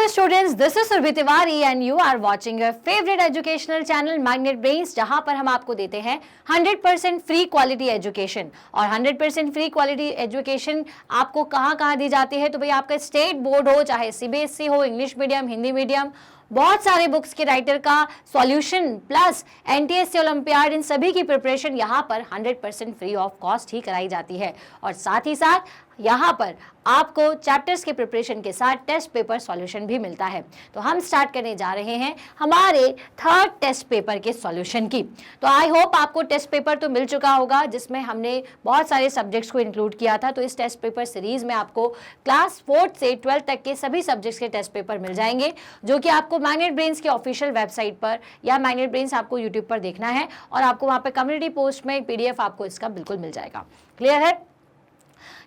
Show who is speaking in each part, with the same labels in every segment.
Speaker 1: Hello students, this is Surbhi Tiwari and you are watching your favorite educational channel Magnet Brains, जहां पर हम आपको देते हैं 100% फ्री क्वालिटी एजुकेशन। और 100% फ्री क्वालिटी एजुकेशन आपको कहां दी जाती है? तो भाई आपका स्टेट बोर्ड हो, चाहे सीबीएसई हो, इंग्लिश मीडियम, हिंदी मीडियम, बहुत सारे बुक्स के राइटर का सॉल्यूशन प्लस एनटीएससी ओलंपियाड, इन सभी की प्रिपरेशन यहाँ पर 100% फ्री ऑफ कॉस्ट ही कराई जाती है। और साथ ही साथ यहाँ पर आपको चैप्टर्स के प्रिपरेशन के साथ टेस्ट पेपर सॉल्यूशन भी मिलता है। तो हम स्टार्ट करने जा रहे हैं हमारे थर्ड टेस्ट पेपर के सॉल्यूशन की। तो आई होप आपको टेस्ट पेपर तो मिल चुका होगा, जिसमें हमने बहुत सारे सब्जेक्ट्स को इंक्लूड किया था। तो इस टेस्ट पेपर सीरीज में आपको क्लास 4 से 12 तक के सभी सब्जेक्ट्स के टेस्ट पेपर मिल जाएंगे, जो कि आपको मैग्नेट ब्रेन्स के ऑफिशियल वेबसाइट पर या मैग्नेट ब्रेन्स आपको यूट्यूब पर देखना है, और आपको वहाँ पर कम्युनिटी पोस्ट में PDF आपको इसका बिल्कुल मिल जाएगा। क्लियर है?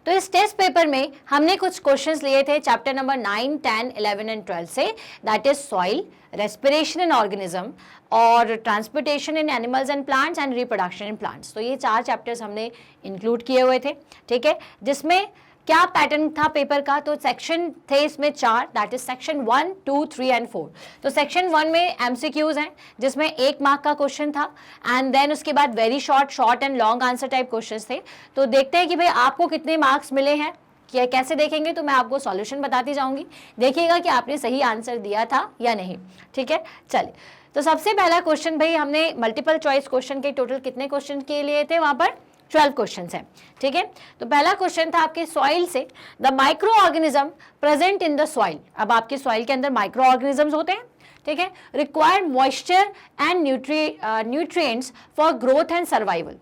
Speaker 1: तो इस टेस्ट पेपर में हमने कुछ क्वेश्चंस लिए थे चैप्टर नंबर 9, 10, 11 एंड 12 से, that is soil, respiration in organism और transportation in animals and plants and reproduction in plants. तो ये 4 चैप्टर्स हमने इंक्लूड किए हुए थे, ठीक है। जिसमें क्या पैटर्न था पेपर का? तो सेक्शन थे इसमें 4, दैट इज सेक्शन 1, 2, 3 एंड 4। तो सेक्शन 1 में MCQs हैं, जिसमें 1 मार्क का क्वेश्चन था, एंड देन उसके बाद very short and long answer type questions थे। तो देखते हैं कि भाई आपको कितने मार्क्स मिले हैं। कैसे देखेंगे? तो मैं आपको सॉल्यूशन बताती जाऊंगी, देखिएगा कि आपने सही आंसर दिया था या नहीं, ठीक है। चलिए, तो सबसे पहला क्वेश्चन, भाई हमने मल्टीपल चॉइस क्वेश्चन के टोटल कितने क्वेश्चन के लिए थे? वहां पर 12 क्वेश्चंस हैं, ठीक है। तो पहला क्वेश्चन था आपके सॉइल से, the micro organism present in the soil. अब आपके सॉइल के अंदर माइक्रो ऑर्गेनिजम्स होते हैं, ठीक है। Required moisture and nutrients for growth and survival.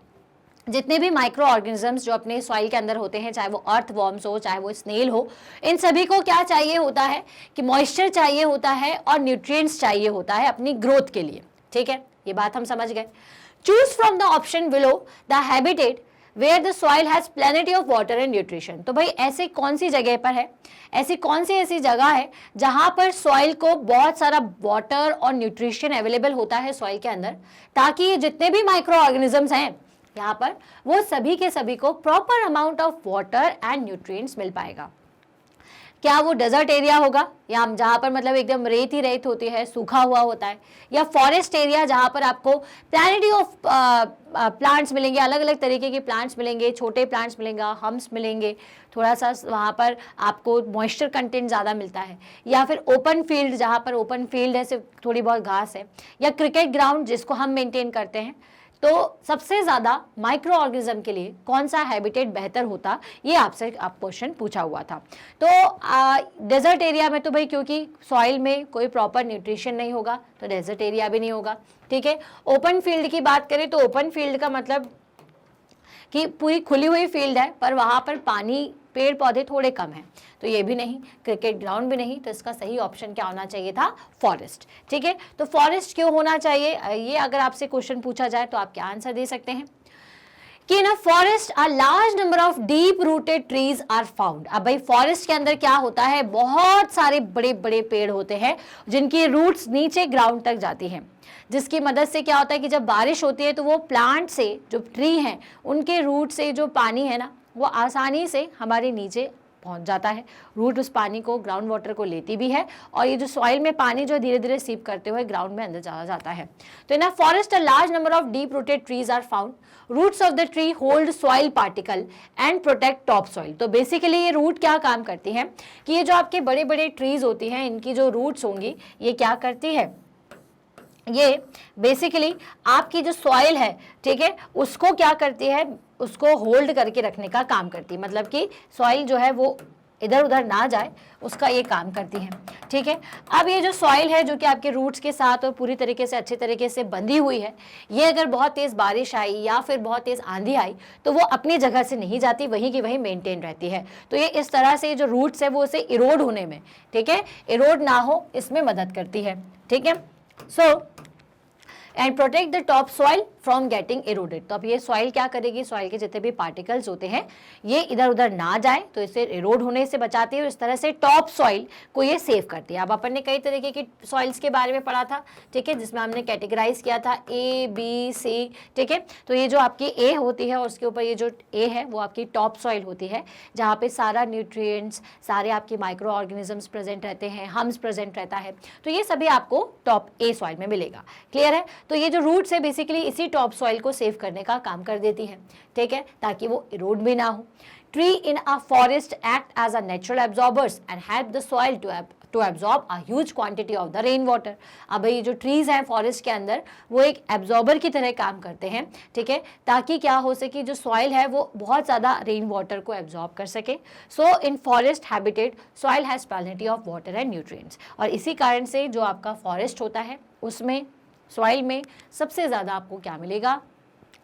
Speaker 1: जितने भी माइक्रो ऑर्गेनिजम्स जो अपने सॉइल के अंदर होते हैं, चाहे वो अर्थ वॉर्म्स हो, चाहे वो स्नेल हो, इन सभी को क्या चाहिए होता है कि मॉइस्चर चाहिए होता है और न्यूट्रिएंट्स चाहिए होता है अपनी ग्रोथ के लिए, ठीक है। ये बात हम समझ गए। Choose from the option below the habitat where the soil has plenty of water and nutrition। तो भाई ऐसे कौन सी जगह पर है, ऐसी कौन सी ऐसी जगह है जहां पर सॉइल को बहुत सारा वाटर और न्यूट्रिशन अवेलेबल होता है सॉइल के अंदर, ताकि ये जितने भी माइक्रो ऑर्गेनिजम्स हैं यहाँ पर, वो सभी के सभी को proper amount of water and nutrients मिल पाएगा। क्या वो डेजर्ट एरिया होगा, या जहाँ पर मतलब एकदम रेत ही रेत होती है, सूखा हुआ होता है, या फॉरेस्ट एरिया जहाँ पर आपको प्लैनिटी ऑफ प्लांट्स मिलेंगे, अलग अलग तरीके के प्लांट्स मिलेंगे, छोटे प्लांट्स मिलेंगे, हम्स मिलेंगे, थोड़ा सा वहाँ पर आपको मॉइस्चर कंटेंट ज़्यादा मिलता है, या फिर ओपन फील्ड, जहाँ पर ओपन फील्ड है, सिर्फ थोड़ी बहुत घास है, या क्रिकेट ग्राउंड जिसको हम मेंटेन करते हैं। तो सबसे ज़्यादा माइक्रो ऑर्गेनिज्म के लिए कौन सा हैबिटेट बेहतर होता, ये आपसे क्वेश्चन पूछा हुआ था। तो डेजर्ट एरिया में तो भाई क्योंकि सॉइल में कोई प्रॉपर न्यूट्रिशन नहीं होगा, तो डेजर्ट एरिया भी नहीं होगा, ठीक है। ओपन फील्ड की बात करें तो ओपन फील्ड का मतलब कि पूरी खुली हुई फील्ड है, पर वहाँ पर पानी, पेड़ पौधे थोड़े कम हैं, तो ये भी नहीं, क्रिकेट ग्राउंड भी नहीं। तो इसका सही ऑप्शन क्या होना चाहिए था? फॉरेस्ट, ठीक है। तो फॉरेस्ट क्यों होना चाहिए, ये अगर आपसे क्वेश्चन पूछा जाए तो आप क्या आंसर दे सकते हैं कि in a forest a large number of deep rooted trees are found. अब भाई फॉरेस्ट के अंदर क्या होता है, बहुत सारे बड़े बड़े पेड़ होते हैं जिनकी रूट्स नीचे ग्राउंड तक जाती हैं, जिसकी मदद से क्या होता है कि जब बारिश होती है तो वो प्लांट से, जो ट्री हैं, उनके रूट से जो पानी है ना, वो आसानी से हमारे नीचे पहुंच जाता है। रूट उस पानी को, ग्राउंड वाटर को लेती भी है, और ये जो सॉइल में पानी जो धीरे धीरे सीप करते हुए ग्राउंड में अंदर चला जाता है। तो in a forest a large number of deep rooted trees are found. Roots of the tree hold soil particle and protect top soil. तो बेसिकली ये रूट क्या काम करती हैं कि ये जो आपके बड़े बड़े ट्रीज होती हैं, इनकी जो रूट्स होंगी, ये क्या करती है, ये बेसिकली आपकी जो सॉइल है, ठीक है, उसको क्या करती है, उसको होल्ड करके रखने का काम करती है। मतलब कि सॉइल जो है वो इधर उधर ना जाए, उसका ये काम करती है, ठीक है। अब ये जो सॉइल है जो कि आपके रूट्स के साथ और पूरी तरीके से अच्छे तरीके से बंधी हुई है, ये अगर बहुत तेज़ बारिश आई या फिर बहुत तेज़ आंधी आई तो वो अपनी जगह से नहीं जाती, वहीं की वहीं मेंटेन रहती है। तो ये इस तरह से जो रूट्स है वो उसे इरोड होने में, ठीक है, इरोड ना हो इसमें मदद करती है, ठीक है। So and protect the top soil from getting eroded. तो अब ये सॉइल क्या करेगी, सॉइल के जितने भी पार्टिकल्स होते हैं ये इधर उधर ना जाए, तो इसे इरोड होने से बचाती है और इस तरह से टॉप सॉइल को ये सेव करती है। अब अपन ने कई तरीके की सॉइल्स के बारे में पढ़ा था, ठीक है, जिसमें हमने कैटेगराइज किया था A B C, ठीक है। तो ये जो आपकी A होती है और उसके ऊपर ये जो A है वो आपकी टॉप सॉइल होती है, जहाँ पे सारा न्यूट्रिएंट्स, सारे आपके माइक्रो ऑर्गेनिजम्स प्रेजेंट रहते हैं, हम्स प्रेजेंट रहता है, तो ये सभी आपको टॉप A सॉइल में मिलेगा। क्लियर है? तो ये जो रूट्स है बेसिकली इसी टॉप सॉइल को सेव करने का काम कर देती है, ठीक है, ताकि वो इरोड भी ना हो। Tree in a forest act as a natural absorbers and help the soil to absorb a huge quantity of the rain water. अब ये जो ट्रीज हैं फॉरेस्ट के अंदर वो एक एब्जॉर्बर की तरह काम करते हैं, ठीक है, ताकि क्या हो सके, जो सॉइल है वो बहुत ज़्यादा रेन वाटर को एब्जॉर्ब कर सके। So in forest habitat soil has plenty of water and nutrients. और इसी कारण से जो आपका फॉरेस्ट होता है उसमें सॉइल में सबसे ज़्यादा आपको क्या मिलेगा,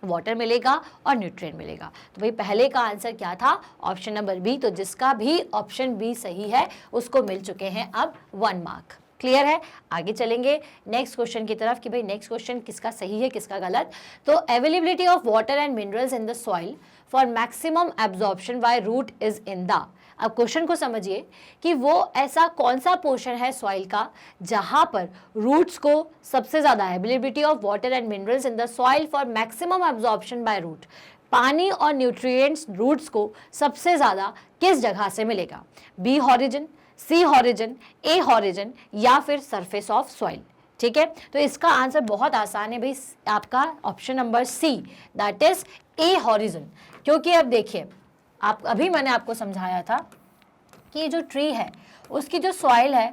Speaker 1: वाटर मिलेगा और न्यूट्रिएंट मिलेगा। तो भाई पहले का आंसर क्या था, ऑप्शन नंबर बी। तो जिसका भी ऑप्शन बी सही है उसको मिल चुके हैं अब 1 मार्क। क्लियर है? आगे चलेंगे नेक्स्ट क्वेश्चन की तरफ कि भाई नेक्स्ट क्वेश्चन किसका सही है किसका गलत। तो availability of water and minerals in the soil for maximum absorption by root is in the. अब क्वेश्चन को समझिए कि वो ऐसा कौन सा पोर्शन है सॉइल का जहां पर रूट्स को सबसे ज्यादा, availability of water and minerals in the soil for maximum absorption by root, पानी और न्यूट्रिएंट्स रूट्स को सबसे ज्यादा किस जगह से मिलेगा, बी हॉरिजन, सी हॉरिजन, ए हॉरिजन या फिर सरफेस ऑफ सॉइल। ठीक है, तो इसका आंसर बहुत आसान है भाई, आपका option number C, that is A horizon. क्योंकि अब देखिए, आप अभी मैंने आपको समझाया था कि ये जो ट्री है उसकी जो सॉइल है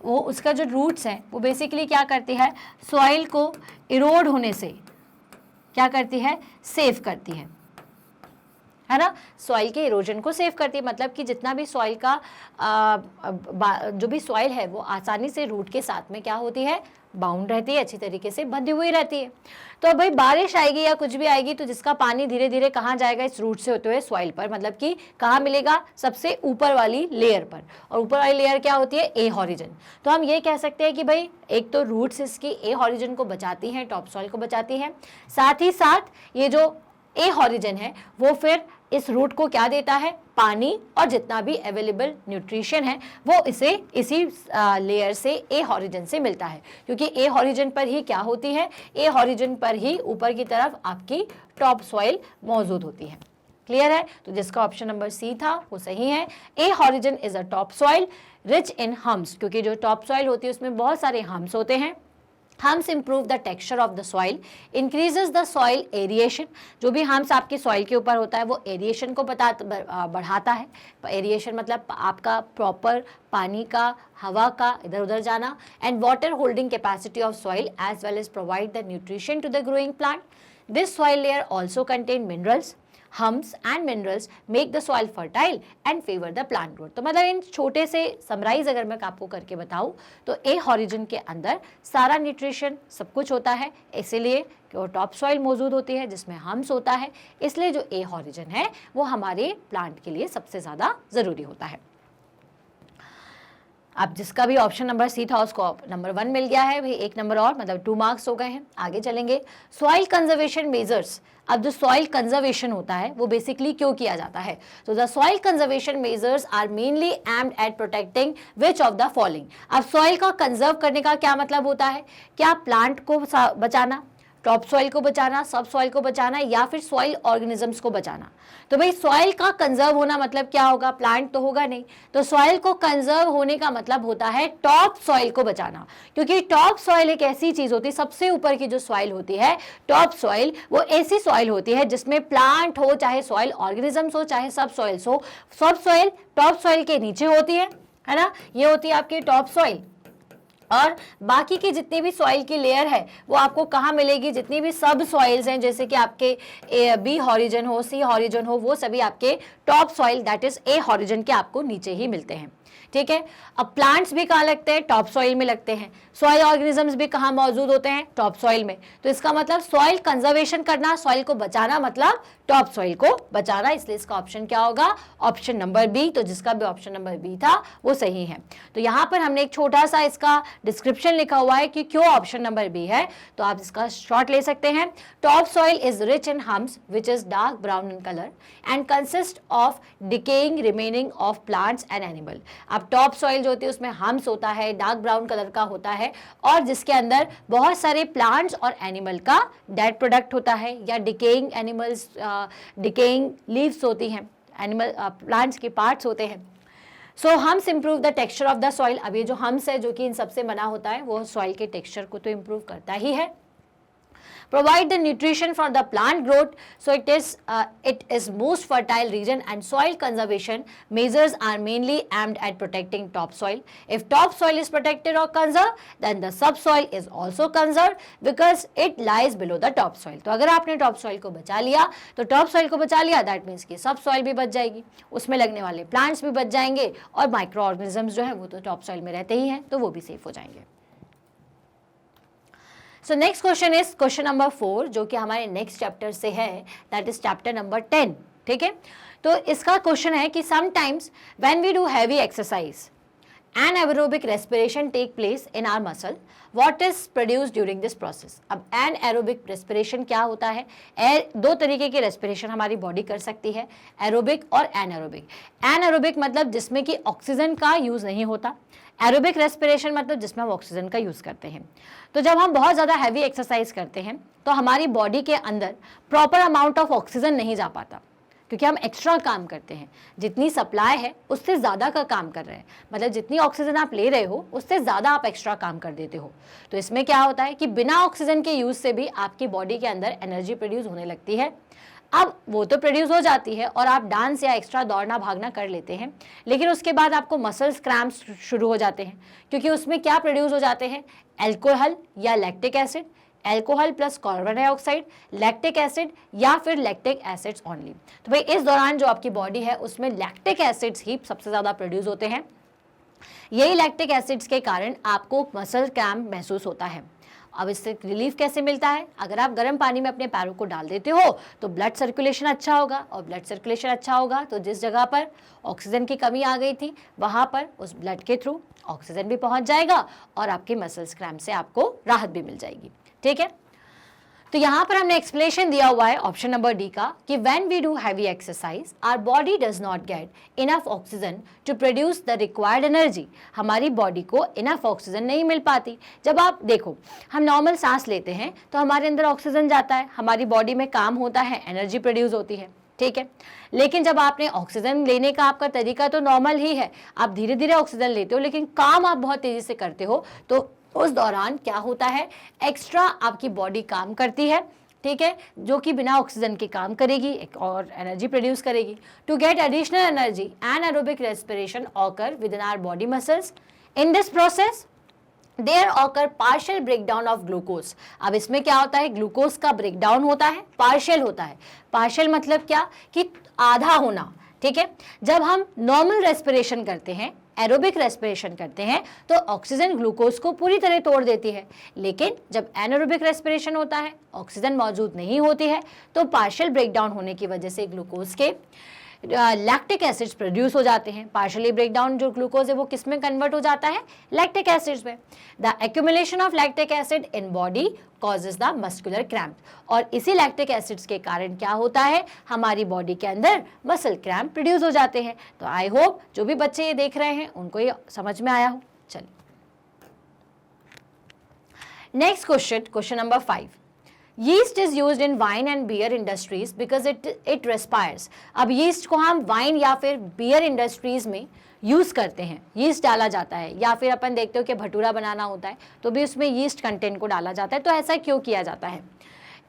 Speaker 1: वो, उसका जो रूट्स है वो बेसिकली क्या करती है, सॉइल को इरोड होने से क्या करती है, सेव करती है ना, सॉइल के इरोजन को सेव करती है। मतलब कि जितना भी सॉइल का जो भी सॉइल है वो आसानी से रूट के साथ में क्या होती है, बाउंड रहती है, अच्छी तरीके से बंधी हुई रहती है। तो भाई बारिश आएगी या कुछ भी आएगी तो जिसका पानी धीरे धीरे कहाँ जाएगा, इस रूट से होते हुए सॉइल पर, मतलब कि कहाँ मिलेगा, सबसे ऊपर वाली लेयर पर। और ऊपर वाली लेयर क्या होती है, ए हॉरिजन। तो हम ये कह सकते हैं कि भाई एक तो रूट्स इसकी ए हॉरिजन को बचाती हैं, टॉप सॉइल को बचाती है, साथ ही साथ ये जो ए हॉरिजन है वो फिर इस रूट को क्या देता है, पानी और जितना भी अवेलेबल न्यूट्रिशन है वो इसे इसी लेयर से ए हॉरिजन से मिलता है। क्योंकि ए हॉरिजन पर ही क्या होती है, ए हॉरिजन पर ही ऊपर की तरफ आपकी टॉप सॉइल मौजूद होती है। क्लियर है? तो जिसका ऑप्शन नंबर सी था वो सही है। A horizon is a top soil rich in humus, क्योंकि जो टॉप सॉइल होती है उसमें बहुत सारे हम्स होते हैं। Hums improve the texture of the soil, increases the soil aeration। जो भी हम्स आपके सॉइल के ऊपर होता है वो एरिएशन को बढ़ाता है। एरिएशन मतलब आपका प्रॉपर पानी का, हवा का इधर उधर जाना। And water holding capacity of soil as well as provide the nutrition to the growing plant. This soil layer also contain minerals, humus and minerals make the soil fertile and favour the plant growth. तो मतलब इन छोटे से summarise अगर मैं आपको करके बताऊं तो ए हॉरिजन के अंदर सारा न्यूट्रिशन सब कुछ होता है, इसीलिए कि वो टॉप सॉइल मौजूद होती है जिसमें हम्स होता है, इसलिए जो ए हॉरिजन है वो हमारे प्लांट के लिए सबसे ज़्यादा ज़रूरी होता है। अब जिसका भी ऑप्शन नंबर सी था उसको नंबर 1 मिल गया है भाई, 1 नंबर और, मतलब 2 मार्क्स हो गए हैं। आगे चलेंगे, सॉइल कंजर्वेशन मेजर्स। अब जो सॉइल कंजर्वेशन होता है वो बेसिकली क्यों किया जाता है, तो the soil conservation measures are mainly aimed at protecting which of the following. अब सॉइल का कंजर्व करने का क्या मतलब होता है, क्या प्लांट को बचाना, टॉप सॉइल को बचाना, सब सॉइल को बचाना, या फिर सॉइल ऑर्गेनिजम्स को बचाना। तो भाई सॉइल का कंजर्व होना मतलब क्या होगा, प्लांट तो होगा नहीं, तो सॉइल को कंजर्व होने का मतलब होता है टॉप सॉइल को बचाना। क्योंकि टॉप सॉइल एक ऐसी चीज होती है, सबसे ऊपर की जो सॉइल होती है टॉप सॉइल, वो ऐसी सॉइल होती है जिसमें प्लांट हो, चाहे सॉइल ऑर्गेनिजम्स हो, चाहे सब सॉइल्स हो। सब सॉइल टॉप सॉइल के नीचे होती है ना, ये होती है आपकी टॉप सॉइल। और बाकी की जितनी भी सॉइल की लेयर है वो आपको कहाँ मिलेगी, जितनी भी सब सॉइल्स हैं, जैसे कि आपके बी हॉरिजन हो, सी हॉरिजन हो, वो सभी आपके top soil that is A horizon के आपको नीचे ही मिलते हैं। ठीक है, अब प्लांट्स भी कहाँ लगते हैं, टॉप सॉइल में लगते हैं। सॉइल ऑर्गेनिजम्स भी कहाँ मौजूद होते हैं, टॉप सॉइल में। तो इसका मतलब सॉइल कंजर्वेशन करना, सॉइल को बचाना मतलब टॉप सॉइल को बचाना, इसलिए इसका ऑप्शन क्या होगा, ऑप्शन नंबर बी। तो जिसका भी ऑप्शन नंबर बी था वो सही है। तो यहाँ पर हमने एक छोटा सा इसका डिस्क्रिप्शन लिखा हुआ है कि क्यों ऑप्शन नंबर बी है, तो आप इसका शॉर्ट ले सकते हैं। Top soil is rich in hums which is dark brown in colour and consist of decaying remaining of plants and animal. अब टॉप सॉइल जो होती है उसमें हम्स होता है, डार्क ब्राउन कलर का होता है, और जिसके अंदर बहुत सारे प्लांट्स और एनिमल का डेड प्रोडक्ट होता है, या डिकेइंग एनिमल्स, डिकेइंग लीव्स होती हैं, एनिमल प्लांट्स के पार्ट्स होते हैं। So humus improve the texture of the soil. अब ये जो हम्स है जो कि इन सबसे बना होता है वो सॉइल के टेक्सचर को तो इंप्रूव करता ही है। Provide the nutrition for the plant growth, so it is most fertile region, and soil conservation measures are mainly aimed at protecting topsoil. If topsoil is protected or conserved, then the subsoil is also conserved because it lies below the topsoil. तो अगर आपने topsoil को बचा लिया तो topsoil को बचा लिया, that means कि subsoil भी बच जाएगी, उसमें लगने वाले plants भी बच जाएंगे, और microorganisms जो है वो तो topsoil में रहते ही हैं, तो वो भी सेफ हो जाएंगे। सो next question is question number 4, जो कि हमारे नेक्स्ट चैप्टर से है, दैट इज चैप्टर नंबर 10। ठीक है, तो इसका क्वेश्चन है कि sometimes when we do heavy exercise anaerobic respiration take place in our muscle, what is produced during this process। अब anaerobic respiration क्या होता है, दो तरीके की रेस्पिरेशन हमारी बॉडी कर सकती है, एरोबिक और एनारोबिक। एनारोबिक मतलब जिसमें कि ऑक्सीजन का यूज नहीं होता, एरोबिक रेस्पिरेशन मतलब जिसमें हम ऑक्सीजन का यूज करते हैं। तो जब हम बहुत ज़्यादा हैवी एक्सरसाइज करते हैं तो हमारी बॉडी के अंदर प्रॉपर अमाउंट ऑफ ऑक्सीजन नहीं जा पाता, क्योंकि हम एक्स्ट्रा काम करते हैं, जितनी सप्लाई है उससे ज़्यादा का काम कर रहे हैं, मतलब जितनी ऑक्सीजन आप ले रहे हो उससे ज़्यादा आप एक्स्ट्रा काम कर देते हो। तो इसमें क्या होता है कि बिना ऑक्सीजन के यूज़ से भी आपकी बॉडी के अंदर एनर्जी प्रोड्यूस होने लगती है। अब वो तो प्रोड्यूस हो जाती है और आप डांस या एक्स्ट्रा दौड़ना भागना कर लेते हैं, लेकिन उसके बाद आपको मसल्स क्रैम्प्स शुरू हो जाते हैं, क्योंकि उसमें क्या प्रोड्यूस हो जाते हैं, एल्कोहल या lactic acid, alcohol plus carbon dioxide, lactic acid या फिर लैक्टिक एसिड्स ओनली। तो भाई इस दौरान जो आपकी बॉडी है उसमें लैक्टिक एसिड्स ही सबसे ज़्यादा प्रोड्यूस होते हैं। यही लैक्टिक एसिड्स के कारण आपको मसल क्रैम्प महसूस होता है। अब इससे रिलीफ कैसे मिलता है, अगर आप गर्म पानी में अपने पैरों को डाल देते हो तो ब्लड सर्कुलेशन अच्छा होगा, और ब्लड सर्कुलेशन अच्छा होगा तो जिस जगह पर ऑक्सीजन की कमी आ गई थी वहाँ पर उस ब्लड के थ्रू ऑक्सीजन भी पहुँच जाएगा और आपके मसल्स क्रैम्प से आपको राहत भी मिल जाएगी। ठीक है, तो यहाँ पर हमने एक्सप्लेनेशन दिया हुआ है ऑप्शन नंबर डी का कि when we do heavy exercise our body does not get enough oxygen to produce the required energy. हमारी बॉडी को इनफ ऑक्सीजन नहीं मिल पाती। जब आप देखो हम नॉर्मल सांस लेते हैं तो हमारे अंदर ऑक्सीजन जाता है, हमारी बॉडी में काम होता है, एनर्जी प्रोड्यूस होती है। ठीक है, लेकिन जब आपने ऑक्सीजन लेने का आपका तरीका तो नॉर्मल ही है, आप धीरे धीरे ऑक्सीजन लेते हो, लेकिन काम आप बहुत तेजी से करते हो, तो उस दौरान क्या होता है, एक्स्ट्रा आपकी बॉडी काम करती है। ठीक है, जो कि बिना ऑक्सीजन के काम करेगी और एनर्जी प्रोड्यूस करेगी। To get additional energy anaerobic respiration occur within our body muscles. In this process there occur partial breakdown of glucose. अब इसमें क्या होता है, ग्लूकोज का ब्रेकडाउन होता है, पार्शियल होता है। पार्शियल मतलब क्या कि आधा होना। ठीक है, जब हम नॉर्मल रेस्पिरेशन करते हैं, एरोबिक रेस्पिरेशन करते हैं, तो ऑक्सीजन ग्लूकोज को पूरी तरह तोड़ देती है, लेकिन जब एनारोबिक रेस्पिरेशन होता है, ऑक्सीजन मौजूद नहीं होती है, तो पार्शियल ब्रेकडाउन होने की वजह से ग्लूकोज के लैक्टिक एसिड्स प्रोड्यूस हो जाते हैं। पार्शियली ब्रेकडाउन जो ग्लूकोज है वो किस में कन्वर्ट हो जाता है, लैक्टिक एसिड्स में। The accumulation of lactic acid in body causes the muscular cramp. और इसी लैक्टिक एसिड्स के कारण क्या होता है, हमारी बॉडी के अंदर मसल क्रैम्प प्रोड्यूस हो जाते हैं। तो आई होप जो भी बच्चे ये देख रहे हैं उनको ये समझ में आया हो। चलिए next question, question number 5। Yeast is used in wine and beer industries because it respires। अब yeast को हम वाइन या फिर बियर इंडस्ट्रीज में यूज़ करते हैं, yeast डाला जाता है, या फिर अपन देखते हो कि भटूरा बनाना होता है तो भी उसमें yeast कंटेंट को डाला जाता है। तो ऐसा क्यों किया जाता है,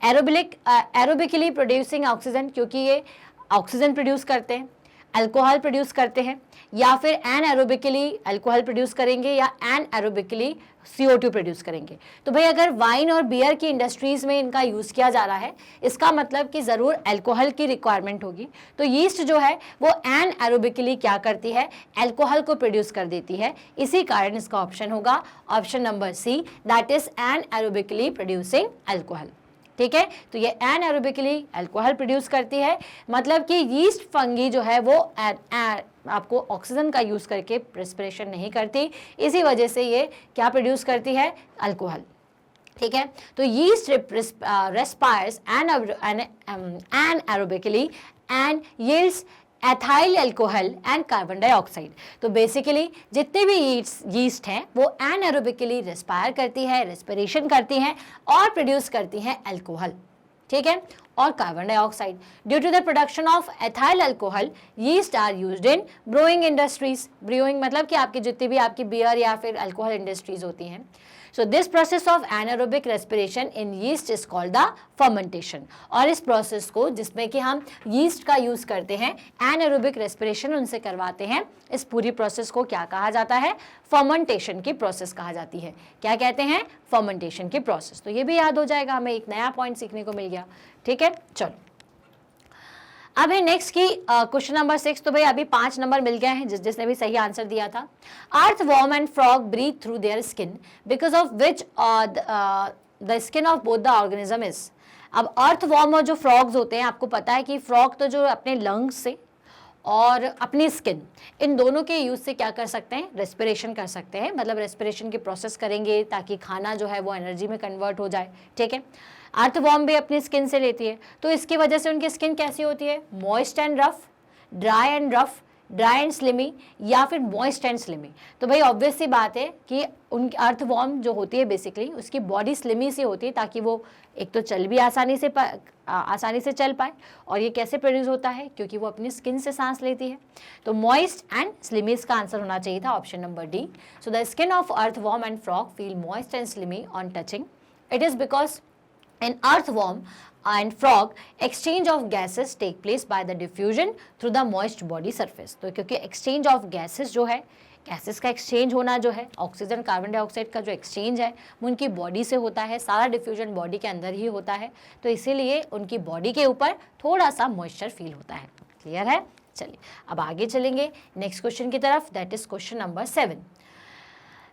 Speaker 1: एरोबिकली प्रोड्यूसिंग ऑक्सीजन, क्योंकि ये ऑक्सीजन प्रोड्यूस करते हैं, अल्कोहल प्रोड्यूस करते हैं, या फिर एन एरोबिकली अल्कोहल प्रोड्यूस करेंगे या एन एरोबिकली CO2 प्रोड्यूस करेंगे। तो भाई अगर वाइन और बियर की इंडस्ट्रीज़ में इनका यूज़ किया जा रहा है, इसका मतलब कि ज़रूर अल्कोहल की रिक्वायरमेंट होगी। तो यीस्ट जो है वो एन एरोबिकली क्या करती है, अल्कोहल को प्रोड्यूस कर देती है। इसी कारण इसका ऑप्शन होगा option number C, that is anaerobically producing alcohol. ठीक है। तो ये एनएरोबिकली अल्कोहल प्रोड्यूस करती है, मतलब कि यीस्ट फंगी जो है वो आपको ऑक्सीजन का यूज करके रेस्पिरेशन नहीं करती, इसी वजह से ये क्या प्रोड्यूस करती है, अल्कोहल। ठीक है। तो yeast respires anaerobically and yields ethyl alcohol and carbon dioxide. तो बेसिकली जितने भी यीस्ट हैं वो एनारोबिकली रेस्पायर करती है, रेस्पिरेशन करती हैं और प्रोड्यूस करती हैं अल्कोहल, ठीक है, और carbon dioxide. Due to the production of ethyl alcohol yeast are used in brewing industries. Brewing मतलब कि आपकी जितनी भी आपकी बियर या फिर अल्कोहल इंडस्ट्रीज होती हैं। So this process of anaerobic respiration in yeast is called the fermentation। और इस प्रोसेस को जिसमें कि हम यीस्ट का यूज करते हैं, एनारोबिक रेस्पिरेशन उनसे करवाते हैं, इस पूरी प्रोसेस को क्या कहा जाता है, फर्मेंटेशन की प्रोसेस कहा जाती है। क्या कहते हैं, फर्मेंटेशन की प्रोसेस। तो ये भी याद हो जाएगा, हमें एक नया पॉइंट सीखने को मिल गया। ठीक है, चलो अब है नेक्स्ट की क्वेश्चन नंबर 6। तो भाई अभी 5 नंबर मिल गए हैं जिसने भी सही आंसर दिया था। Earthworm and frog breathe through their skin because of which the skin of both the organism is. अब अर्थवॉर्म और जो फ्रॉग्स होते हैं, आपको पता है कि फ्रॉग तो जो अपने लंग्स से और अपनी स्किन, इन दोनों के यूज से क्या कर सकते हैं, रेस्पिरेशन कर सकते हैं, मतलब रेस्पिरेशन की प्रोसेस करेंगे ताकि खाना जो है वो एनर्जी में कन्वर्ट हो जाए। ठीक है। अर्थवॉर्म भी अपनी स्किन से लेती है, तो इसकी वजह से उनकी स्किन कैसी होती है, moist and rough, dry and rough, dry and slimy, या फिर मॉइस्ट एंड स्लिमी। तो भाई ऑब्वियस सी बात है कि उनकी अर्थवॉर्म जो होती है बेसिकली उसकी बॉडी स्लिमी सी होती है, ताकि वो एक तो चल भी आसानी से चल पाए, और ये कैसे प्रोड्यूस होता है, क्योंकि वो अपनी स्किन से सांस लेती है। तो मॉइस्ट एंड स्लिमी इसका आंसर होना चाहिए था, option number D. So the skin of earthworm and frog feel moist and slimy on touching. It is because in earthworm and frog exchange of gases take place by the diffusion through the moist body surface। तो क्योंकि exchange of gases जो है, gases का exchange होना जो है, oxygen carbon dioxide का जो एक्सचेंज है वो उनकी बॉडी से होता है, सारा डिफ्यूजन बॉडी के अंदर ही होता है, तो इसीलिए उनकी बॉडी के ऊपर थोड़ा सा मॉइस्चर फील होता है। क्लियर है। चलिए अब आगे चलेंगे नेक्स्ट क्वेश्चन की तरफ, that is question number 7।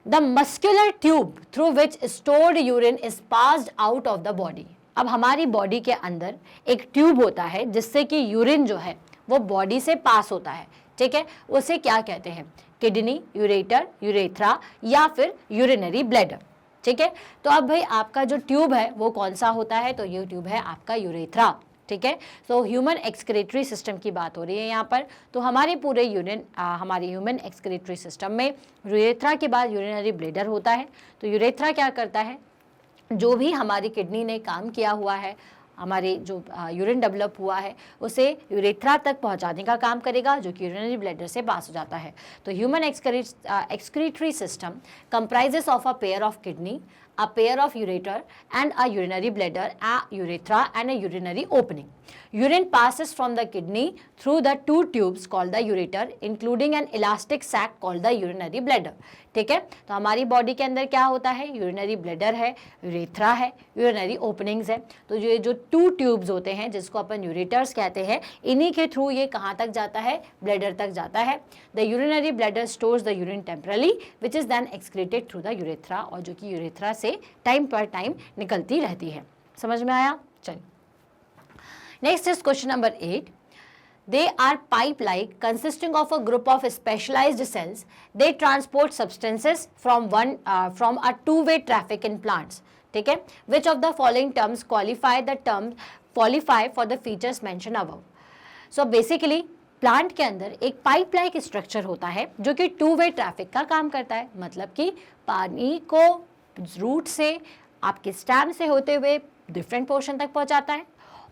Speaker 1: The muscular tube through which stored urine is passed out of the body। अब हमारी बॉडी के अंदर एक ट्यूब होता है जिससे कि यूरिन जो है वो बॉडी से पास होता है। ठीक है, उसे क्या कहते हैं, किडनी, यूरेटर, यूरेथ्रा या फिर यूरिनरी ब्लैडर। ठीक है, तो अब भाई आपका जो ट्यूब है वो कौन सा होता है, तो ये ट्यूब है आपका यूरेथ्रा। ठीक है, तो ह्यूमन एक्सक्रीटरी सिस्टम की बात हो रही है यहाँ पर। तो हमारे पूरे हमारे ह्यूमन एक्सक्रीटरी सिस्टम में यूरेथ्रा के बाद यूरिनरी ब्लैडर होता है। तो यूरेथ्रा क्या करता है, जो भी हमारी किडनी ने काम किया हुआ है, हमारे जो यूरिन डेवलप हुआ है उसे यूरेथ्रा तक पहुंचाने का काम करेगा, जो कि यूरिनरी ब्लैडर से पास हो जाता है। तो human excretory system comprises of a pair of kidney, a pair of ureter and a urinary bladder, a urethra and a urinary opening. Urine passes from the kidney through the two tubes called the ureter, including an elastic sac called the urinary bladder। ठीक है, तो हमारी body के अंदर क्या होता है, urinary bladder है, यूरेथ्रा है, यूरिनरी ओपनिंग्स है। तो ये जो 2 ट्यूब्स होते हैं जिसको अपन यूरेटर्स कहते हैं, इन्हीं के थ्रू ये कहाँ तक जाता है, ब्लैडर तक जाता है। The urinary bladder stores the urine temporarily which is then excreted through the urethra, और जो कि यूरेथ्रा से टाइम पर टाइम निकलती रहती है। समझ में आया। चलिए next is question number 8। They are pipe-like, consisting of a group of specialized cells. They transport substances from a two-way traffic in plants. ठीक है, which of the following terms qualify for the features mentioned above? So basically plant के अंदर एक pipe like structure होता है जो कि two way traffic का काम करता है, मतलब कि पानी को रूट से आपके स्टेम से होते हुए डिफरेंट पोर्शन तक पहुंचाता है,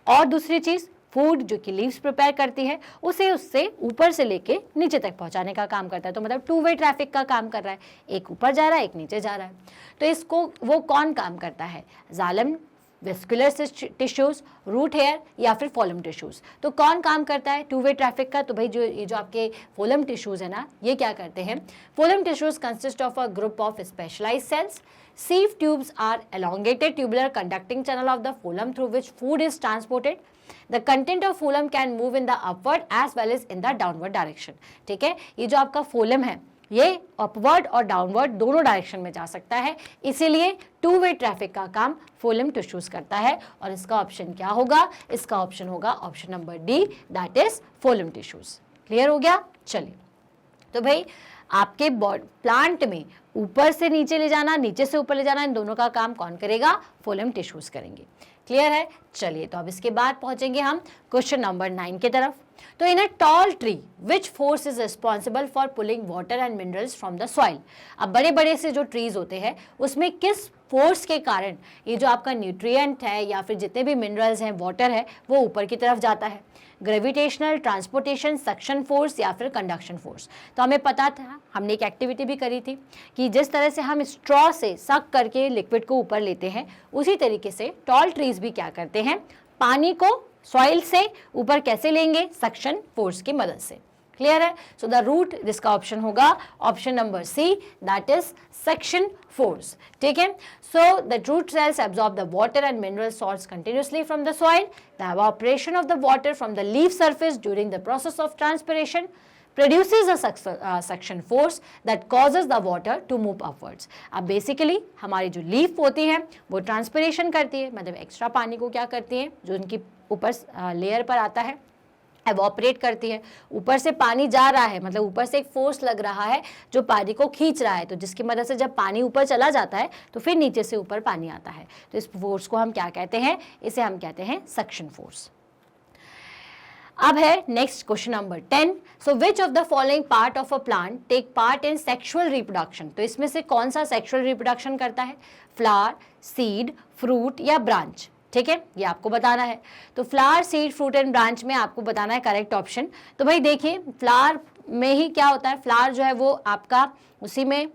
Speaker 1: और दूसरी चीज फूड जो कि लीव्स प्रिपेयर करती है उसे उससे ऊपर से लेके नीचे तक पहुंचाने का काम करता है। तो मतलब 2-वे ट्रैफिक का काम कर रहा है, एक ऊपर जा रहा है एक नीचे जा रहा है। तो इसको वो कौन काम करता है, जालम, वेस्कुलर टिश्यूज, रूट हेयर या फिर फोलम टिश्यूज। तो कौन काम करता है 2-वे ट्रैफिक का, तो भाई ये जो आपके फोलम टिश्यूज है ना, ये क्या करते हैं, phloem tissues consist of a group of specialised cells. Sieve tubes are elongated tubular conducting channel of the phloem through which food is transported. The content of phloem can move in the upward as well as in the downward direction। ठीक है, ये जो आपका phloem है ये upward और downward दोनों direction में जा सकता है, इसीलिए टू वे ट्रैफिक का काम फोलम टिश्यूज करता है। और इसका ऑप्शन क्या होगा? इसका ऑप्शन होगा option number D, that is phloem tissues. Clear हो गया? चलिए, तो भाई आपके प्लांट में ऊपर से नीचे ले जाना, नीचे से ऊपर ले जाना, इन दोनों का काम कौन करेगा? फोलम टिश्यूज करेंगे। क्लियर है? चलिए, तो अब इसके बाद पहुंचेंगे हम क्वेश्चन नंबर 9 की तरफ। तो in a tall tree which force is responsible for pulling water and minerals from the soil. अब बड़े बड़े से जो ट्रीज होते हैं उसमें किस फोर्स के कारण ये जो आपका न्यूट्रिएंट है या फिर जितने भी मिनरल्स हैं, वाटर है, वो ऊपर की तरफ जाता है? ग्रेविटेशनल, ट्रांसपोर्टेशन, सक्शन फोर्स या फिर कंडक्शन फोर्स। तो हमें पता था, हमने एक एक्टिविटी भी करी थी कि जिस तरह से हम स्ट्रॉ से सक करके लिक्विड को ऊपर लेते हैं, उसी तरीके से टॉल ट्रीज भी क्या करते हैं? पानी को सॉइल से ऊपर कैसे लेंगे? सक्शन फोर्स की मदद से। क्लियर है? सो द रूट, जिसका ऑप्शन होगा option number C, that is suction force. ठीक है? So the root cells absorb the water and mineral salts continuously from the soil. The evaporation of the water from the leaf surface during the process of transpiration produces a suction force that causes the water to move upwards. अब basically हमारी जो leaf होती है वो transpiration करती है, मतलब extra पानी को क्या करती है, जो उनकी ऊपर लेयर पर आता है, एवोपरेट करती है। ऊपर से पानी जा रहा है, मतलब ऊपर से एक फोर्स लग रहा है जो पानी को खींच रहा है, तो जिसकी मदद से जब पानी ऊपर चला जाता है तो फिर नीचे से ऊपर पानी आता है। तो इस फोर्स को हम क्या कहते हैं? इसे हम कहते हैं सक्शन फोर्स। अब है next question number 10। So which of the following part of a plant take part in sexual reproduction. तो इसमें से कौन सा सेक्सुअल रिप्रोडक्शन करता है? फ्लावर, सीड, फ्रूट या ब्रांच। ठीक है, ये आपको बताना है। तो flower, seed, fruit and branch में आपको बताना है करेक्ट ऑप्शन। तो भाई देखिए, फ्लावर में ही क्या होता है? फ्लावर जो है वो आपका उसी में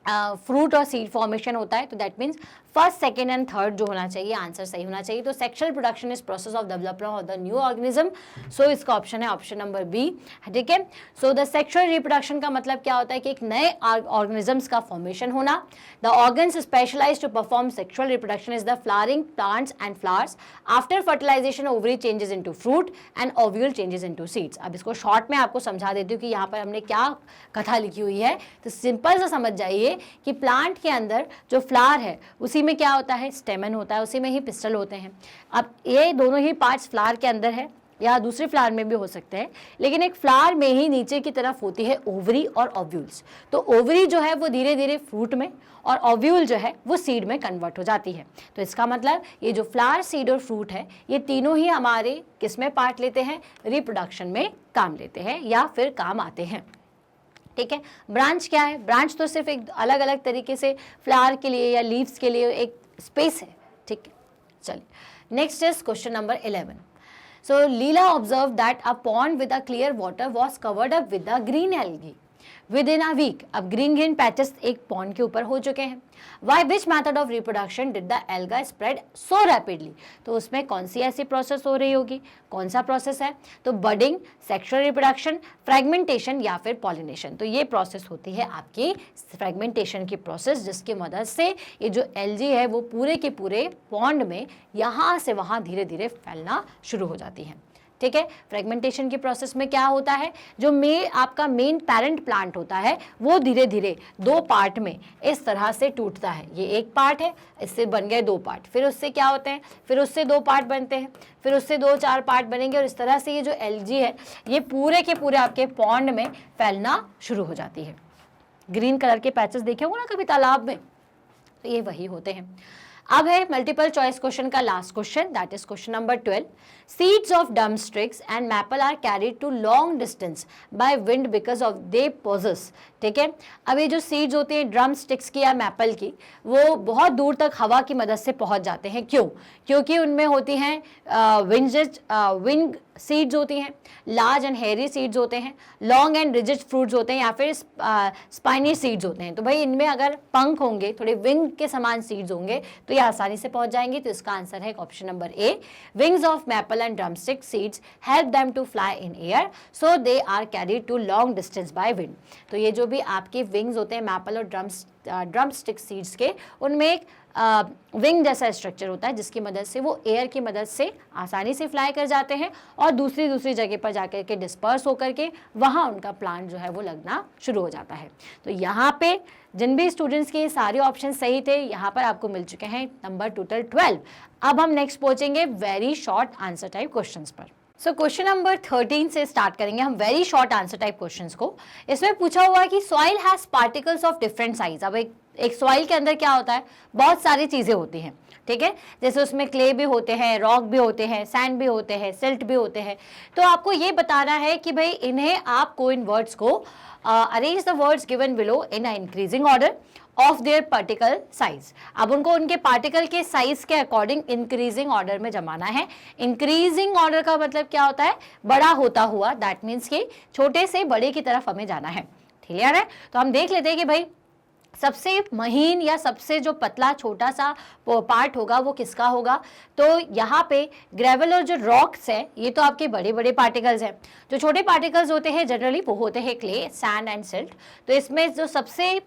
Speaker 1: फ्रूट और सीड फॉर्मेशन होता है। तो that means first, second and third जो होना चाहिए, आंसर सही होना चाहिए। तो sexual production is process of development of the new organism. So इसका ऑप्शन है ऑप्शन नंबर बी। ठीक है? सो द सेक्सुअल रिप्रोडक्शन का मतलब क्या होता है? कि एक नए ऑर्गेनिजम्स का फॉर्मेशन होना। The organs specialise to perform sexual reproduction is the flowering plants and flowers. After fertilisation ovary changes into fruit and ovule changes into seeds. अब इसको शॉर्ट में आपको समझा देती हूँ कि यहाँ पर हमने क्या कथा लिखी हुई है। तो सिंपल सा समझ जाइए कि प्लांट के अंदर जो फ्लावर है उसी में क्या होता है? स्टेमन होता है, उसी में ही पिस्टल होते हैं। अब ये दोनों ही पार्ट्स फ्लावर के अंदर है या दूसरे फ्लावर में भी हो सकते हैं, लेकिन एक फ्लावर में ही नीचे की तरफ होती है ओवरी और ओव्यूल्स। तो ओवरी जो है वो धीरे धीरे फ्रूट में और ओव्यूल जो है वो सीड में कन्वर्ट हो जाती है। तो इसका मतलब ये जो फ्लावर, सीड और फ्रूट है, ये तीनों ही हमारे किस में पार्ट लेते हैं? रिप्रोडक्शन में काम लेते हैं या फिर काम आते हैं। ठीक है? ब्रांच क्या है? ब्रांच तो सिर्फ एक अलग अलग तरीके से फ्लावर के लिए या लीव्स के लिए एक स्पेस है। ठीक है? चलिए, next is question number 11। So Leela observe that a pond with a clear water was covered up with a green algae within a week. अब ग्रीन ग्रीन पैचेस एक पॉन्ड के ऊपर हो चुके हैं। Why which method of reproduction did the alga spread so rapidly. तो उसमें कौन सी ऐसी प्रोसेस हो रही होगी? कौन सा प्रोसेस है? तो बडिंग, सेक्सुअल रिप्रोडक्शन, फ्रेगमेंटेशन या फिर पॉलिनेशन। तो ये प्रोसेस होती है आपकी फ्रेगमेंटेशन की प्रोसेस, जिसकी मदद से ये जो एल्गी है वो पूरे के पूरे पॉन्ड में यहाँ से वहाँ धीरे धीरे फैलना शुरू हो जाती है। ठीक है? फ्रेगमेंटेशन की प्रोसेस में क्या होता है? जो आपका मेन पेरेंट प्लांट होता है वो धीरे धीरे दो पार्ट में इस तरह से टूटता है। ये एक पार्ट है, इससे बन गए दो पार्ट, फिर उससे क्या होते हैं? फिर उससे दो पार्ट बनते हैं, फिर उससे 2-4 पार्ट बनेंगे और इस तरह से ये जो एल्गी है ये पूरे के पूरे आपके पॉन्ड में फैलना शुरू हो जाती है। ग्रीन कलर के पैचेस देखे होंगे ना कभी तालाब में, तो ये वही होते हैं। अब है मल्टीपल चॉइस क्वेश्चन का last question, that is question number 12। Seeds of drum sticks and maple are carried to long distance by wind because of they possess. ठीक है? अब ये जो सीड्स होती हैं ड्रम स्टिक्स की या मैपल की, वो बहुत दूर तक हवा की मदद से पहुंच जाते हैं। क्यों? क्योंकि उनमें होती हैं विंग सीड्स होती हैं, लार्ज एंड हेयरी सीड्स होते हैं, लॉन्ग एंड रिजिड फ्रूट्स होते हैं या फिर स्पाइनी सीड्स होते हैं। तो भाई इनमें अगर पंख होंगे, थोड़े विंग के समान सीड्स होंगे तो ये आसानी से पहुंच जाएंगे। तो इसका आंसर है option number A. Wings of maple and drumstick seeds help them to fly in air, so they are carried to long distance by wind. तो ये जो भी आपके विंग्स होते हैं मैपल और ड्रम स्टिक सीड्स के, उनमें एक विंग जैसा स्ट्रक्चर होता है जिसकी मदद से वो एयर की मदद से आसानी से फ्लाई कर जाते हैं और दूसरी जगह पर जाकर के डिस्पर्स होकर के वहाँ उनका प्लांट जो है वो लगना शुरू हो जाता है। तो यहाँ पे जिन भी स्टूडेंट्स के सारे ऑप्शन सही थे, यहाँ पर आपको मिल चुके हैं नंबर टोटल 12। अब हम नेक्स्ट पहुंचेंगे very short answer type questions पर। सो क्वेश्चन नंबर 13 से स्टार्ट करेंगे हम very short answer type questions को। इसमें पूछा हुआ है कि soil has particles of different size. अब एक सॉइल के अंदर क्या होता है, बहुत सारी चीजें होती हैं, ठीक है, जैसे उसमें क्ले भी होते हैं, रॉक भी होते हैं, सैंड भी होते हैं, सिल्ट भी होते हैं। तो आपको ये बताना है कि भाई इन्हें आपको इन वर्ड्स को arrange the words given below in a increasing order of their particle size. अब उनको उनके पार्टिकल के साइज के अकॉर्डिंग इंक्रीजिंग ऑर्डर में जमाना है। इंक्रीजिंग ऑर्डर का मतलब क्या होता है, बड़ा होता हुआ, दैट मीन्स कि छोटे से बड़े की तरफ हमें जाना है। क्लियर है? तो हम देख लेते हैं कि भाई सबसे महीन या सबसे जो पतला छोटा सा पार्ट होगा वो किसका होगा। तो यहाँ पे ग्रेवल और जो रॉक्स है ये तो आपके बड़े बड़े पार्टिकल्स हैं। जो छोटे पार्टिकल्स होते हैं जनरली वो होते हैं क्ले, सैंड एंड सिल्ट। तो इसमें जो सबसे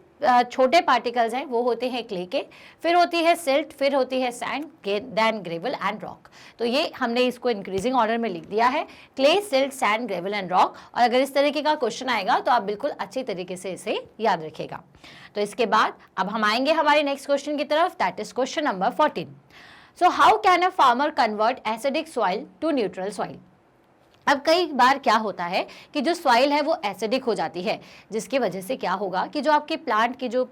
Speaker 1: छोटे पार्टिकल्स हैं वो होते हैं क्ले के, फिर होती है सिल्ट, फिर होती है sand, then gravel and rock. तो ये हमने इसको इंक्रीजिंग ऑर्डर में लिख दिया है, clay, silt, sand, gravel and rock. और अगर इस तरीके का क्वेश्चन आएगा तो आप बिल्कुल अच्छी तरीके से इसे याद रखिएगा। तो इसके बाद अब हम आएंगे हमारे नेक्स्ट क्वेश्चन की तरफ, that is question number 14। So how can a farmer convert acidic soil to neutral soil. अब कई बार क्या होता है कि जो सॉइल है वो एसिडिक हो जाती है, जिसकी वजह से क्या होगा कि जो आपके प्लांट की जो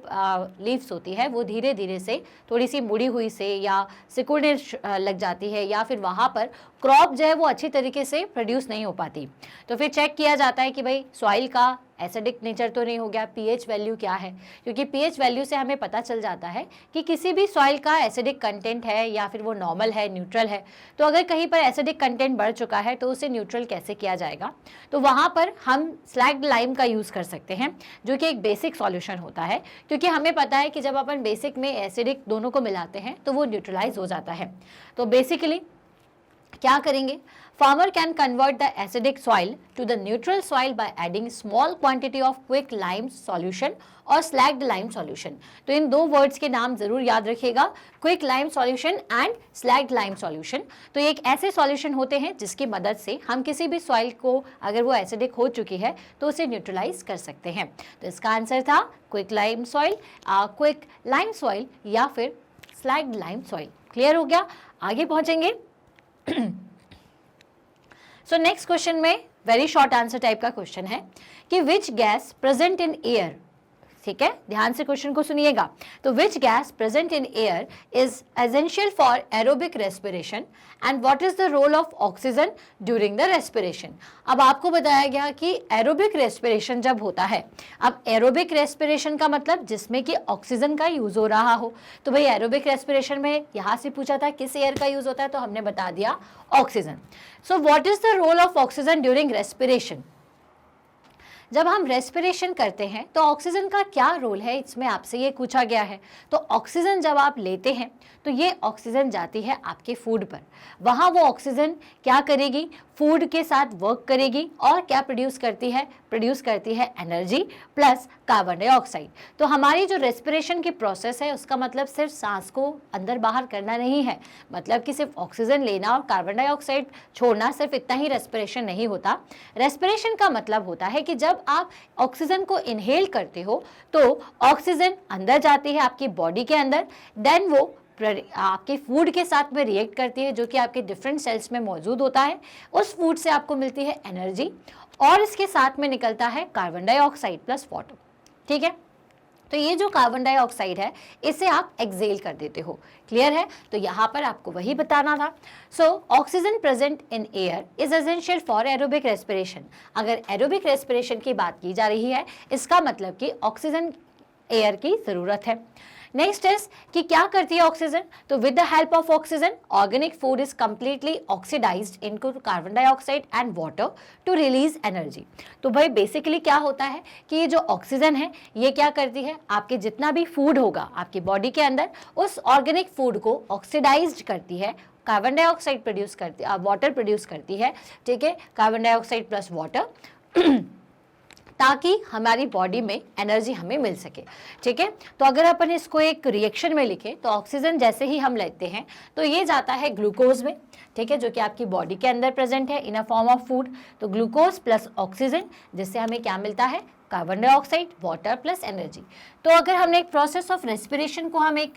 Speaker 1: लीव्स होती है वो धीरे धीरे से थोड़ी सी मुड़ी हुई से या सिकुड़ने लग जाती है, या फिर वहाँ पर क्रॉप जो है वो अच्छी तरीके से प्रोड्यूस नहीं हो पाती। तो फिर चेक किया जाता है कि भाई सॉइल का एसिडिक नेचर तो नहीं हो गया, पीएच वैल्यू क्या है, क्योंकि पीएच वैल्यू से हमें पता चल जाता है कि किसी भी सॉइल का एसिडिक कंटेंट है या फिर वो नॉर्मल है, न्यूट्रल है। तो अगर कहीं पर एसिडिक कंटेंट बढ़ चुका है तो उसे न्यूट्रल कैसे किया जाएगा, तो वहाँ पर हम स्लैग्ड लाइम का यूज़ कर सकते हैं, जो कि एक बेसिक सॉल्यूशन होता है, क्योंकि हमें पता है कि जब अपन बेसिक में एसिडिक दोनों को मिलाते हैं तो वो न्यूट्रलाइज हो जाता है। तो बेसिकली क्या करेंगे, farmer can convert the acidic soil to the neutral soil by adding small quantity of quick lime solution और slagged lime solution। तो इन दो वर्ड्स के नाम जरूर याद रखिएगा, quick lime solution and slagged lime solution. तो ये एक ऐसे सॉल्यूशन होते हैं जिसकी मदद से हम किसी भी सॉइल को, अगर वो एसिडिक हो चुकी है तो उसे न्यूट्रलाइज कर सकते हैं। तो इसका आंसर था quick lime soil, quick lime soil या फिर स्लैग्ड लाइम सॉइल। क्लियर हो गया? आगे पहुंचेंगे। सो नेक्स्ट क्वेश्चन में वेरी शॉर्ट आंसर टाइप का क्वेश्चन है कि which gas present in air, ठीक है, ध्यान से क्वेश्चन को सुनिएगा। तो which gas present in air is essential for aerobic respiration and what is the role of oxygen during the respiration. अब आपको बताया गया कि एरोबिक रेस्पिरेशन जब होता है, अब एरोबिक रेस्पिरेशन का मतलब जिसमें कि ऑक्सीजन का यूज हो रहा हो। तो भाई एरोबिक रेस्पिरेशन में यहाँ से पूछा था किस एयर का यूज होता है, तो हमने बता दिया oxygen. So what is the role of oxygen during respiration. जब हम रेस्पिरेशन करते हैं तो ऑक्सीजन का क्या रोल है, इसमें आपसे ये पूछा गया है। तो ऑक्सीजन जब आप लेते हैं तो ये ऑक्सीजन जाती है आपके फूड पर, वहाँ वो ऑक्सीजन क्या करेगी, फूड के साथ वर्क करेगी और क्या प्रोड्यूस करती है एनर्जी प्लस कार्बन डाइऑक्साइड। तो हमारी जो रेस्पिरेशन की प्रोसेस है उसका मतलब सिर्फ सांस को अंदर बाहर करना नहीं है, मतलब कि सिर्फ ऑक्सीजन लेना और कार्बन डाइऑक्साइड छोड़ना, सिर्फ इतना ही रेस्पिरेशन नहीं होता। रेस्पिरेशन का मतलब होता है कि जब आप ऑक्सीजन को इनहेल करते हो तो ऑक्सीजन अंदर जाती है आपकी बॉडी के अंदर, देन वो आपके फूड के साथ में रिएक्ट करती है जो कि आपके डिफरेंट सेल्स में मौजूद होता है। उस फूड से आपको मिलती है एनर्जी और इसके साथ में निकलता है कार्बन डाइऑक्साइड प्लस वाटर। ठीक है, तो ये जो कार्बन डाइऑक्साइड है इसे आप एक्सेल कर देते हो। क्लियर है? तो यहाँ पर आपको वही बताना था। So oxygen present in air is essential for aerobic respiration. अगर एरोबिक रेस्पिरेशन की बात की जा रही है इसका मतलब कि ऑक्सीजन एयर की जरूरत है। नेक्स्ट इज कि क्या करती है ऑक्सीजन, तो with the help of oxygen organic food is completely oxidised into carbon dioxide and water to release energy. तो भाई बेसिकली क्या होता है कि ये जो ऑक्सीजन है ये क्या करती है, आपके जितना भी फूड होगा आपकी बॉडी के अंदर उस ऑर्गेनिक फूड को ऑक्सीडाइज्ड करती है, कार्बन डाइऑक्साइड प्रोड्यूस करती है, वाटर प्रोड्यूस करती है। ठीक है, कार्बन डाइऑक्साइड प्लस वाटर ताकि हमारी बॉडी में एनर्जी हमें मिल सके। ठीक है, तो अगर अपन इसको एक रिएक्शन में लिखें तो ऑक्सीजन जैसे ही हम लेते हैं तो ये जाता है ग्लूकोज में, ठीक है, जो कि आपकी बॉडी के अंदर प्रेजेंट है इन अ फॉर्म ऑफ फूड। तो ग्लूकोज प्लस ऑक्सीजन, जिससे हमें क्या मिलता है, carbon dioxide, water plus energy. तो अगर हमने एक प्रोसेस ऑफ रेस्पिरेशन को हम एक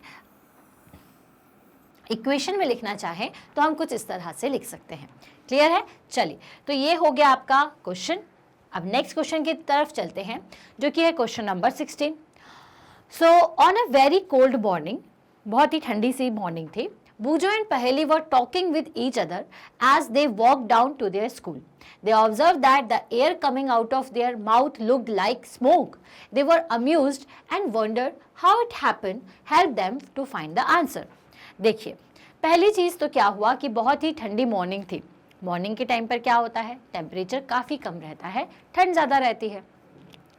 Speaker 1: इक्वेशन में लिखना चाहें तो हम कुछ इस तरह से लिख सकते हैं। क्लियर है? चलिए, तो ये हो गया आपका क्वेश्चन। अब नेक्स्ट क्वेश्चन की तरफ चलते हैं, जो कि है question number 16। So on a very cold morning, बहुत ही ठंडी सी मॉर्निंग थी, Bujo and Paheli were talking with each other as they walked down to their school. They observed that the air coming out of their mouth looked like smoke. They were amused and wondered how it happened, helped them to find the answer. देखिए, पहली चीज़ तो क्या हुआ कि बहुत ही ठंडी morning थी। Morning के टाइम पर क्या होता है, टेम्परेचर काफ़ी कम रहता है, ठंड ज़्यादा रहती है।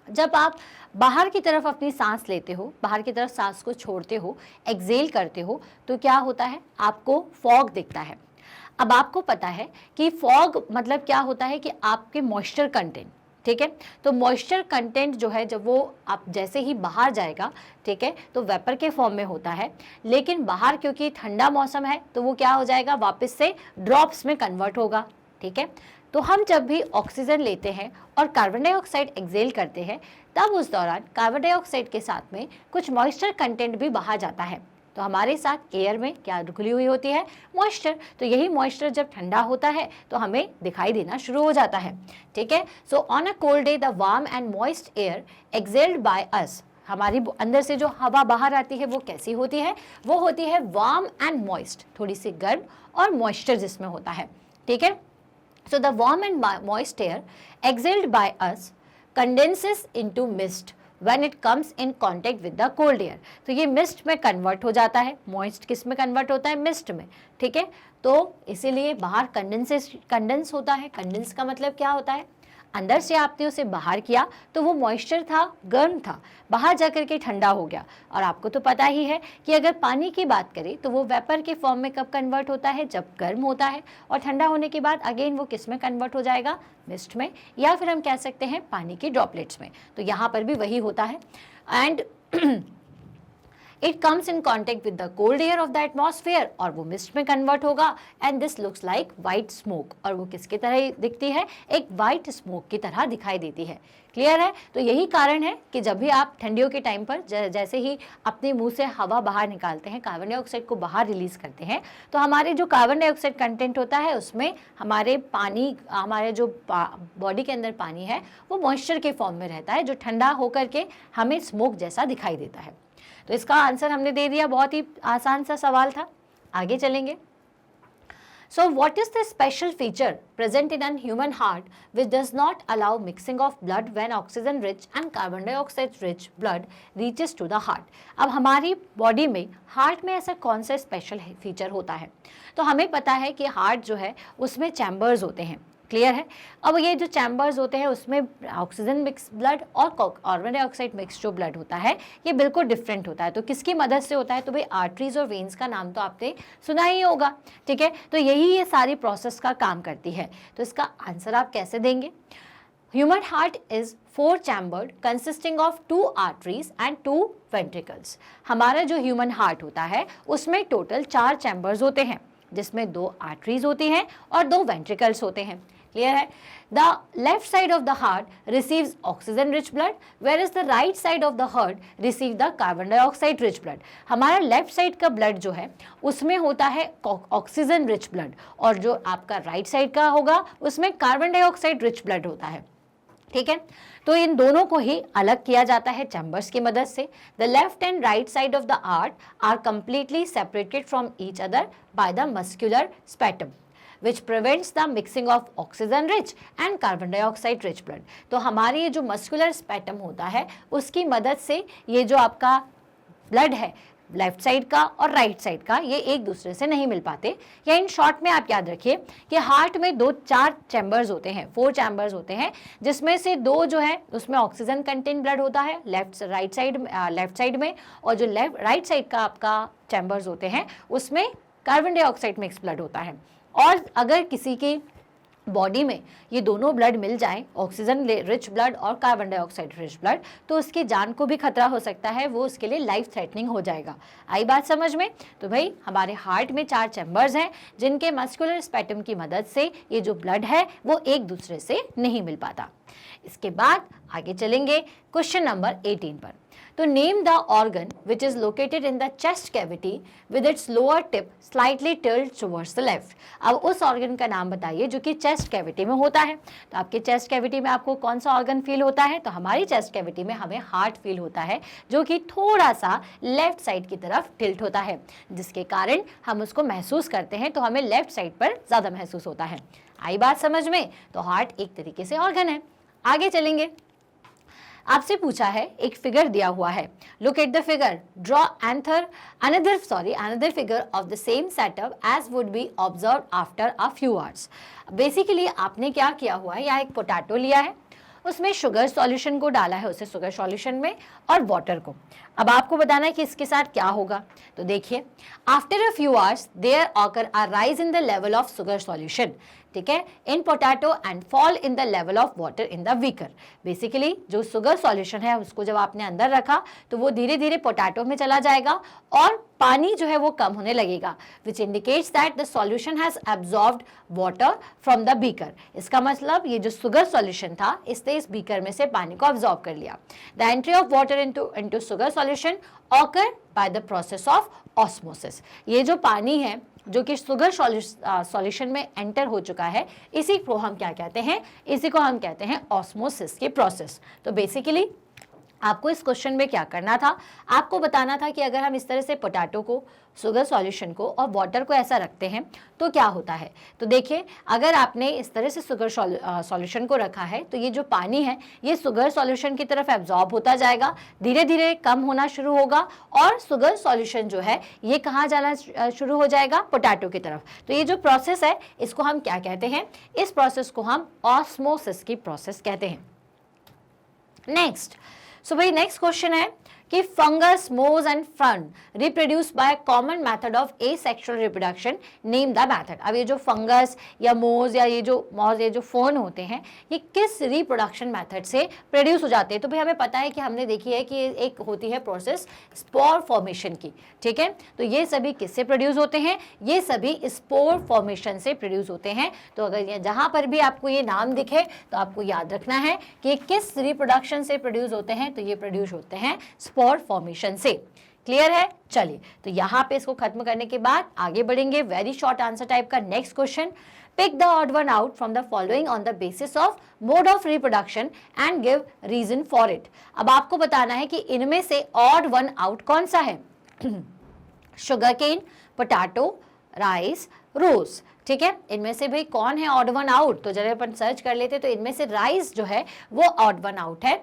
Speaker 1: जब आप बाहर की तरफ अपनी सांस लेते हो, बाहर की तरफ सांस को छोड़ते हो, एक्सेल करते हो, तो क्या होता है, आपको फॉग दिखता है। अब आपको पता है कि फॉग मतलब क्या होता है कि आपके मॉइस्चर कंटेंट, ठीक है, तो मॉइस्चर कंटेंट जो है जब वो आप जैसे ही बाहर जाएगा, ठीक है, तो वेपर के फॉर्म में होता है, लेकिन बाहर क्योंकि ठंडा मौसम है तो वो क्या हो जाएगा, वापस से ड्रॉप्स में कन्वर्ट होगा। ठीक है, तो हम जब भी ऑक्सीजन लेते हैं और कार्बन डाइऑक्साइड एक्सेल करते हैं, तब उस दौरान कार्बन डाइऑक्साइड के साथ में कुछ मॉइस्चर कंटेंट भी बाहर जाता है। तो हमारे साथ एयर में क्या घुली हुई होती है, मॉइस्चर। तो यही मॉइस्चर जब ठंडा होता है तो हमें दिखाई देना शुरू हो जाता है। ठीक है, so on a cold day the warm and moist air excelled by us, हमारी अंदर से जो हवा बाहर आती है वो कैसी होती है, वो होती है वार्म एंड मॉइस्ट, थोड़ी सी गर्म और मॉइस्चर जिसमें होता है। ठीक है, so the warm and moist air exhaled by us condenses into mist when it comes in contact with the cold air. तो ये मिस्ट में कन्वर्ट हो जाता है। मॉइस्ट किस में कन्वर्ट होता है, मिस्ट में। ठीक है, तो इसीलिए बाहर कंडेंस होता है। कंडेंस का मतलब क्या होता है, अंदर से आपने उसे बाहर किया तो वो मॉइस्चर था, गर्म था, बाहर जाकर के ठंडा हो गया। और आपको तो पता ही है कि अगर पानी की बात करें तो वो वेपर के फॉर्म में कब कन्वर्ट होता है, जब गर्म होता है, और ठंडा होने के बाद अगेन वो किस में कन्वर्ट हो जाएगा, मिस्ट में, या फिर हम कह सकते हैं पानी की ड्रॉपलेट्स में। तो यहाँ पर भी वही होता है। And it comes in contact with the cold air of the atmosphere, और वो मिस्ट में कन्वर्ट होगा। And this looks like white smoke, और वो किसकी तरह दिखती है, एक वाइट स्मोक की तरह दिखाई देती है। क्लियर है? तो यही कारण है कि जब भी आप ठंडियों के टाइम पर जैसे ही अपने मुंह से हवा बाहर निकालते हैं, कार्बन डाइऑक्साइड को बाहर रिलीज करते हैं, तो हमारे जो कार्बन डाइऑक्साइड कंटेंट होता है उसमें हमारे पानी, हमारे जो बॉडी के अंदर पानी है वो मॉइस्चर के फॉर्म में रहता है, जो ठंडा होकर के हमें स्मोक जैसा दिखाई देता है। तो इसका आंसर हमने दे दिया, बहुत ही आसान सा सवाल था। आगे चलेंगे। So what is the special feature present in an human heart which does not allow mixing of blood when oxygen rich and carbon dioxide rich blood reaches to the heart. अब हमारी बॉडी में, heart में ऐसा कौन सा special feature होता है? तो हमें पता है कि हार्ट जो है उसमें चैम्बर्स होते हैं। क्लियर है? अब ये जो चैम्बर्स होते हैं उसमें ऑक्सीजन मिक्स ब्लड और कार्बन डाइऑक्साइड मिक्स जो ब्लड होता है ये बिल्कुल डिफरेंट होता है। तो किसकी मदद से होता है? तो भाई आर्टरीज और वेन्स का नाम तो आपने सुना ही होगा। ठीक है, तो यही ये सारी प्रोसेस का काम करती है। तो इसका आंसर आप कैसे देंगे? Human heart is 4 chambered consisting of 2 arteries and 2 ventricles. हमारा जो ह्यूमन हार्ट होता है उसमें टोटल 4 चैम्बर्स होते हैं, जिसमें 2 आर्टरीज होती हैं और 2 वेंट्रिकल्स होते हैं। क्लियर है? The left side of the heart receives oxygen rich blood, where is the right side of the heart receive the carbon dioxide rich blood. हमारा लेफ्ट साइड का ब्लड जो है उसमें होता है ऑक्सीजन रिच ब्लड, और जो आपका राइट साइड का होगा उसमें कार्बन डाइऑक्साइड रिच ब्लड होता है। ठीक है, तो इन दोनों को ही अलग किया जाता है चैम्बर्स की मदद से। The left and right side of the heart are completely separated from each other by the muscular septum which prevents the mixing of oxygen rich and carbon dioxide rich blood। तो हमारी ये जो muscular स्पैटम होता है उसकी मदद से ये जो आपका ब्लड है लेफ्ट साइड का और राइट साइड का, ये एक दूसरे से नहीं मिल पाते। या इन शॉर्ट में आप याद रखिए कि हार्ट में 4 चैम्बर्स होते हैं, 4 चैम्बर्स होते हैं, जिसमें से 2 जो है उसमें ऑक्सीजन कंटेंट ब्लड होता है लेफ्ट साइड में, और जो राइट साइड का आपका चैम्बर्स होते हैं उसमें कार्बन डाइऑक्साइड मिक्स ब्लड होता है। और अगर किसी की बॉडी में ये दोनों ब्लड मिल जाएं, ऑक्सीजन रिच ब्लड और कार्बन डाइऑक्साइड रिच ब्लड, तो उसकी जान को भी खतरा हो सकता है, वो उसके लिए लाइफ थ्रेटनिंग हो जाएगा। आई बात समझ में? तो भाई हमारे हार्ट में 4 चैम्बर्स हैं जिनके मस्कुलर स्पैटम की मदद से ये जो ब्लड है वो एक दूसरे से नहीं मिल पाता। इसके बाद आगे चलेंगे क्वेश्चन नंबर 18 पर। तो name the organ which is located in the chest cavity with its lower tip slightly tilt towards the left. अब उस ऑर्गन का नाम बताइए जो कि चेस्ट कैविटी में होता है। तो आपके चेस्ट कैविटी में आपको कौन सा ऑर्गन फील होता है? तो हमारी चेस्ट कैविटी में हमें हार्ट फील होता है, जो कि थोड़ा सा लेफ्ट साइड की तरफ टिल्ट होता है, जिसके कारण हम उसको महसूस करते हैं, तो हमें लेफ्ट साइड पर ज़्यादा महसूस होता है। आई बात समझ में? तो हार्ट एक तरीके से ऑर्गन है। आगे चलेंगे। आपसे पूछा है, एक फिगर दिया हुआ है, look at the figure, draw another figure of the same setup as would be observe after a few hours. Basically आपने क्या किया हुआ है, यहाँ एक पोटैटो लिया है, उसमें शुगर सॉल्यूशन को डाला है, उसे शुगर सॉल्यूशन में, और वाटर को। अब आपको बताना है कि इसके साथ क्या होगा। तो देखिए, after a few hours there occur a rise in the level of sugar solution, ठीक है, in potato and fall in the level of water in the beaker. Basically जो शुगर सॉल्यूशन है उसको जब आपने अंदर रखा तो वो धीरे धीरे पोटैटो में चला जाएगा और पानी जो है वो कम होने लगेगा, which indicates that the solution has absorbed water from the beaker. इसका मतलब ये जो शुगर सॉल्यूशन था इसने इस बीकर में से पानी को एब्जॉर्ब कर लिया। The entry of water into sugar solution occur by the process of osmosis. ये जो पानी है जो कि शुगर सॉल्यूशन में एंटर हो चुका है, इसी को हम क्या कहते हैं? इसी को हम कहते हैं ऑस्मोसिस की प्रोसेस। तो बेसिकली आपको इस क्वेश्चन में क्या करना था, आपको बताना था कि अगर हम इस तरह से पोटैटो को, शुगर सॉल्यूशन को और वाटर को ऐसा रखते हैं तो क्या होता है। तो देखिए, अगर आपने इस तरह से शुगर सॉल्यूशन को रखा है तो ये जो पानी है ये शुगर सॉल्यूशन की तरफ एब्जॉर्ब होता जाएगा, धीरे धीरे कम होना शुरू होगा और शुगर सॉल्यूशन जो है ये कहाँ जाना शुरू हो जाएगा? पोटैटो की तरफ। तो ये जो प्रोसेस है इसको हम क्या कहते हैं? इस प्रोसेस को हम ऑस्मोसिस की प्रोसेस कहते हैं। नेक्स्ट, सो भाई नेक्स्ट क्वेश्चन है कि फंगस, मोज and fern reproduce by common method of asexual reproduction, name the method. अब ये जो फंगस या मोज या ये जो फर्न होते हैं ये किस रिप्रोडक्शन मेथड से प्रोड्यूस हो जाते हैं? तो भाई हमें पता है कि हमने देखी है कि एक होती है प्रोसेस स्पोर फॉर्मेशन की, ठीक है। तो ये सभी किससे प्रोड्यूस होते हैं? ये सभी स्पोर फॉर्मेशन से प्रोड्यूस होते हैं। तो अगर जहाँ पर भी आपको ये नाम दिखे तो आपको याद रखना है कि किस रिप्रोडक्शन से प्रोड्यूस होते हैं। तो ये प्रोड्यूस होते हैं स्पोर फॉर्मेशन से। क्लियर है? चलिए, तो यहाँ पे इसको खत्म करने के बाद आगे बढ़ेंगे वेरी शॉर्ट आंसर टाइप का next question. Pick the odd one out from the following on the basis of mode of reproduction and give reason for it. अब आपको बताना है कि इनमें से ऑड वन आउट कौन सा है? शुगर केन, पोटैटो, राइस, रोज, ठीक है। इनमें से भाई कौन है ऑड वन आउट? तो जब अपन सर्च कर लेते तो इनमें से राइस जो है वो ऑड वन आउट है,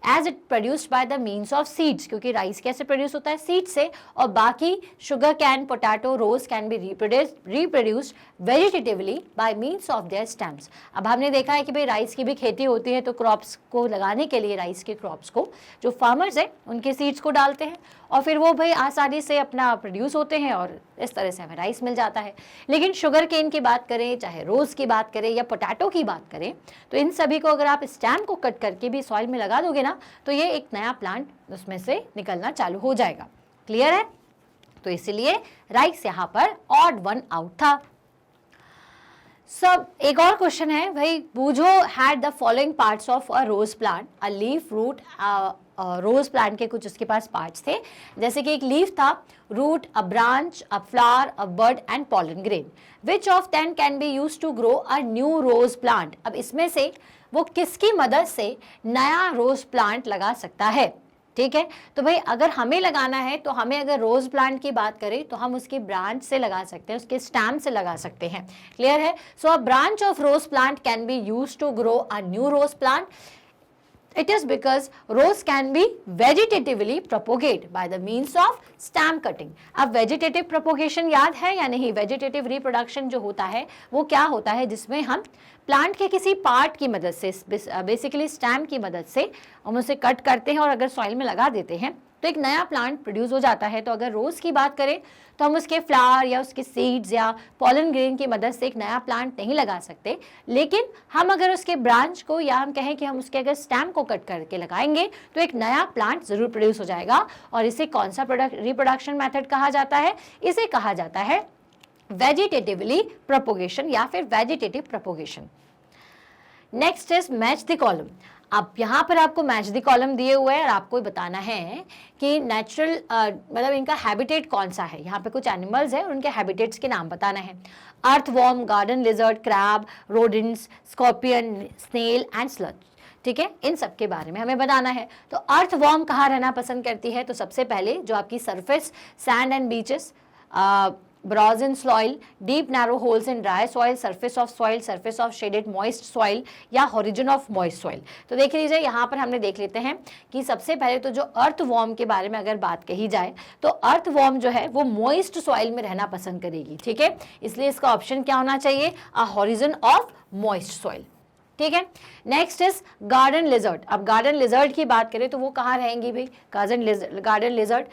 Speaker 1: as it produced by the means of seeds, क्योंकि राइस कैसे प्रोड्यूस होता है? सीड से। और बाकी sugar cane, potato, rose can be reproduced vegetatively by means of their stems. अब हमने देखा है कि भाई राइस की भी खेती होती है, तो क्रॉप्स को लगाने के लिए राइस के क्रॉप्स को जो फार्मर्स है उनके सीड्स को डालते हैं और फिर वो भाई आसानी से अपना प्रोड्यूस होते हैं और इस तरह से हमें राइस मिल जाता है। लेकिन शुगर केन की बात करें, चाहे रोज की बात करें या पोटैटो की बात करें, तो इन सभी को अगर आप स्टेम को कट करके भी सॉइल में लगा दोगे ना तो ये एक नया प्लांट उसमें से निकलना चालू हो जाएगा। क्लियर है? तो इसलिए राइस यहाँ पर ऑड वन आउट था। सब एक और क्वेश्चन है भाई, Boojho had the following parts of a rose plant, a leaf, root. Rose plant के कुछ उसके पास पार्ट्स थे, जैसे कि एक लीफ था, root, a branch, a flower, a bud and pollen grain. Which of them can be used to grow a new rose plant? अब इसमें से वो किसकी मदद से नया रोज प्लांट लगा सकता है? ठीक है, तो भाई अगर हमें लगाना है तो हमें अगर रोज प्लांट की बात करें तो हम उसकी ब्रांच से लगा सकते हैं, उसके स्टेम से लगा सकते हैं। क्लियर है? So a branch of rose plant can be used to grow a new rose plant. It is because rose can be vegetatively propagate by the means of stem cutting. अब vegetative propagation याद है या नहीं? vegetative reproduction जो होता है वो क्या होता है, जिसमें हम प्लांट के किसी पार्ट की मदद से, बेसिकली स्टेम की मदद से हम उसे कट करते हैं और अगर सॉइल में लगा देते हैं तो एक नया प्लांट प्रोड्यूस हो जाता है। तो अगर रोज़ की बात करें तो हम उसके फ्लावर या उसके सीड्स या पॉलन ग्रेन की मदद से एक नया प्लांट नहीं लगा सकते, लेकिन हम अगर उसके ब्रांच को या हम कहें कि हम उसके अगर स्टेम को कट करके लगाएंगे तो एक नया प्लांट ज़रूर प्रोड्यूस हो जाएगा। और इसे कौन सा रिप्रोडक्शन मेथड कहा जाता है? इसे कहा जाता है वेजिटेटिवली प्रोपोगेशन या फिर vegetative propagation. Next is match the column. अब यहाँ पर आपको मैच द कॉलम दिए हुए हैं और आपको बताना है कि नेचुरल मतलब इनका हैबिटेट कौन सा है। यहाँ पे कुछ एनिमल्स हैं, उनके हैबिटेट्स के नाम बताना है। Earthworm, garden lizard, crab, rodents, scorpion, snail and slug. ठीक है, इन सब के बारे में हमें बताना है। तो अर्थवॉर्म कहाँ रहना पसंद करती है? तो सबसे पहले जो आपकी surface sand and beaches, brows in soil, deep narrow holes in dry soil, surface of soil, surface of shaded moist soil या हॉरिजन ऑफ मॉइस्ट सॉइल। तो देख लीजिए यहाँ पर हमने देख लेते हैं कि सबसे पहले तो जो अर्थवॉर्म के बारे में अगर बात कही जाए तो अर्थवॉर्म जो है वो मॉइस्ट सॉइल में रहना पसंद करेगी। ठीक है, इसलिए इसका ऑप्शन क्या होना चाहिए? अ हॉरिजन ऑफ मॉइस्ट सॉइल। ठीक है, नेक्स्ट इज गार्डन लिजर्ड। अब गार्डन लिजर्ड की बात करें तो वो कहाँ रहेंगी भाई? Garden lizard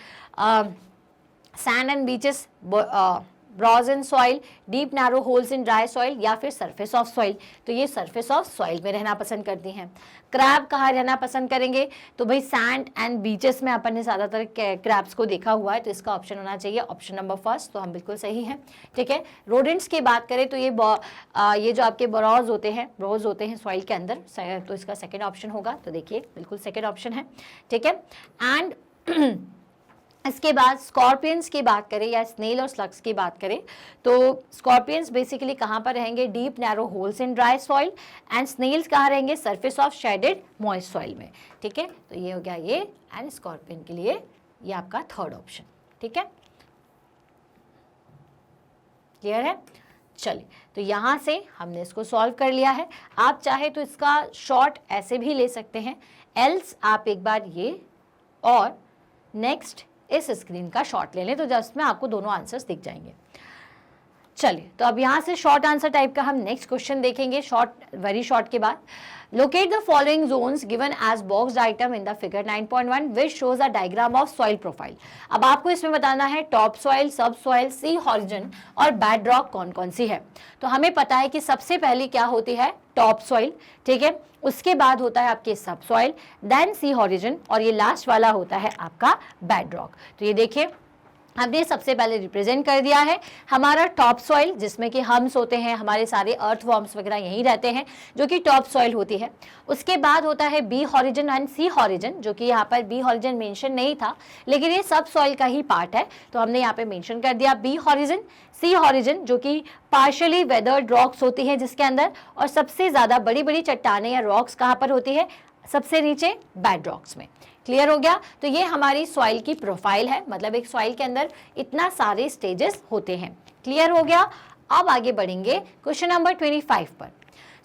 Speaker 1: sand and beaches, brows in soil, deep narrow holes in dry soil या फिर सरफेस ऑफ सॉइल। तो ये सरफेस ऑफ सॉइल में रहना पसंद करती हैं। क्रैब कहाँ रहना पसंद करेंगे? तो भाई सैंड एंड बीचेस में अपन ने ज़्यादातर क्रैब्स को देखा हुआ है, तो इसका ऑप्शन होना चाहिए ऑप्शन नंबर फर्स्ट। तो हम बिल्कुल सही हैं। ठीक है, रोडेंट्स की बात करें तो ये जो आपके ब्रॉज होते हैं सॉइल के अंदर, तो इसका सेकेंड ऑप्शन होगा। तो देखिए बिल्कुल सेकेंड ऑप्शन है। ठीक है, एंड इसके बाद स्कॉर्पियंस की बात करें या स्नेल और स्लग्स की बात करें तो स्कॉर्पियंस बेसिकली कहाँ पर रहेंगे? Deep narrow holes in dry soil, and snails कहाँ रहेंगे? Surface of shaded moist soil में। ठीक है, तो ये हो गया ये, एंड स्कॉर्पियन के लिए ये आपका थर्ड ऑप्शन। ठीक है, क्लियर है? चलिए, तो यहाँ से हमने इसको सॉल्व कर लिया है। आप चाहे तो इसका शॉर्ट ऐसे भी ले सकते हैं, एल्स आप एक बार ये और नेक्स्ट इस स्क्रीन का शॉर्ट ले लें, तो जस्ट में आपको दोनों आंसर्स दिख जाएंगे। चलिए, तो अब यहाँ से शॉर्ट आंसर टाइप का हम नेक्स्ट क्वेश्चन देखेंगे, वेरी शॉर्ट के बाद। Locate the following zones given as boxed item in the figure 9.1 which shows a diagram of soil profile. अब आपको इसमें बताना है topsoil, subsoil, C horizon और बेड रॉक कौन कौन सी है। तो हमें पता है कि सबसे पहले क्या होती है? Top soil. ठीक है, उसके बाद होता है आपके सब सॉइल, देन सी हॉरिजन, और ये लास्ट वाला होता है आपका बेड रॉक। तो ये देखिए हमने सबसे पहले रिप्रेजेंट कर दिया है हमारा टॉप सॉइल, जिसमें कि हम्स होते हैं, हमारे सारे अर्थवॉर्म्स वगैरह यहीं रहते हैं, जो कि टॉप सॉइल होती है। उसके बाद होता है B horizon and C horizon, जो कि यहाँ पर बी हॉरिजन मेंशन नहीं था, लेकिन ये सब सॉइल का ही पार्ट है, तो हमने यहाँ पे मेंशन कर दिया बी हॉरिजन। सी हॉरिजन जो कि पार्शियली वेदर्ड रॉक्स होती है जिसके अंदर, और सबसे ज़्यादा बड़ी बड़ी चट्टानें या रॉक्स कहाँ पर होती है? सबसे नीचे बेड रॉक्स में। क्लियर हो गया? तो ये हमारी सॉइल की प्रोफाइल है, मतलब एक सॉइल के अंदर इतना सारे स्टेजेस होते हैं। क्लियर हो गया? अब आगे बढ़ेंगे क्वेश्चन नंबर 25 पर।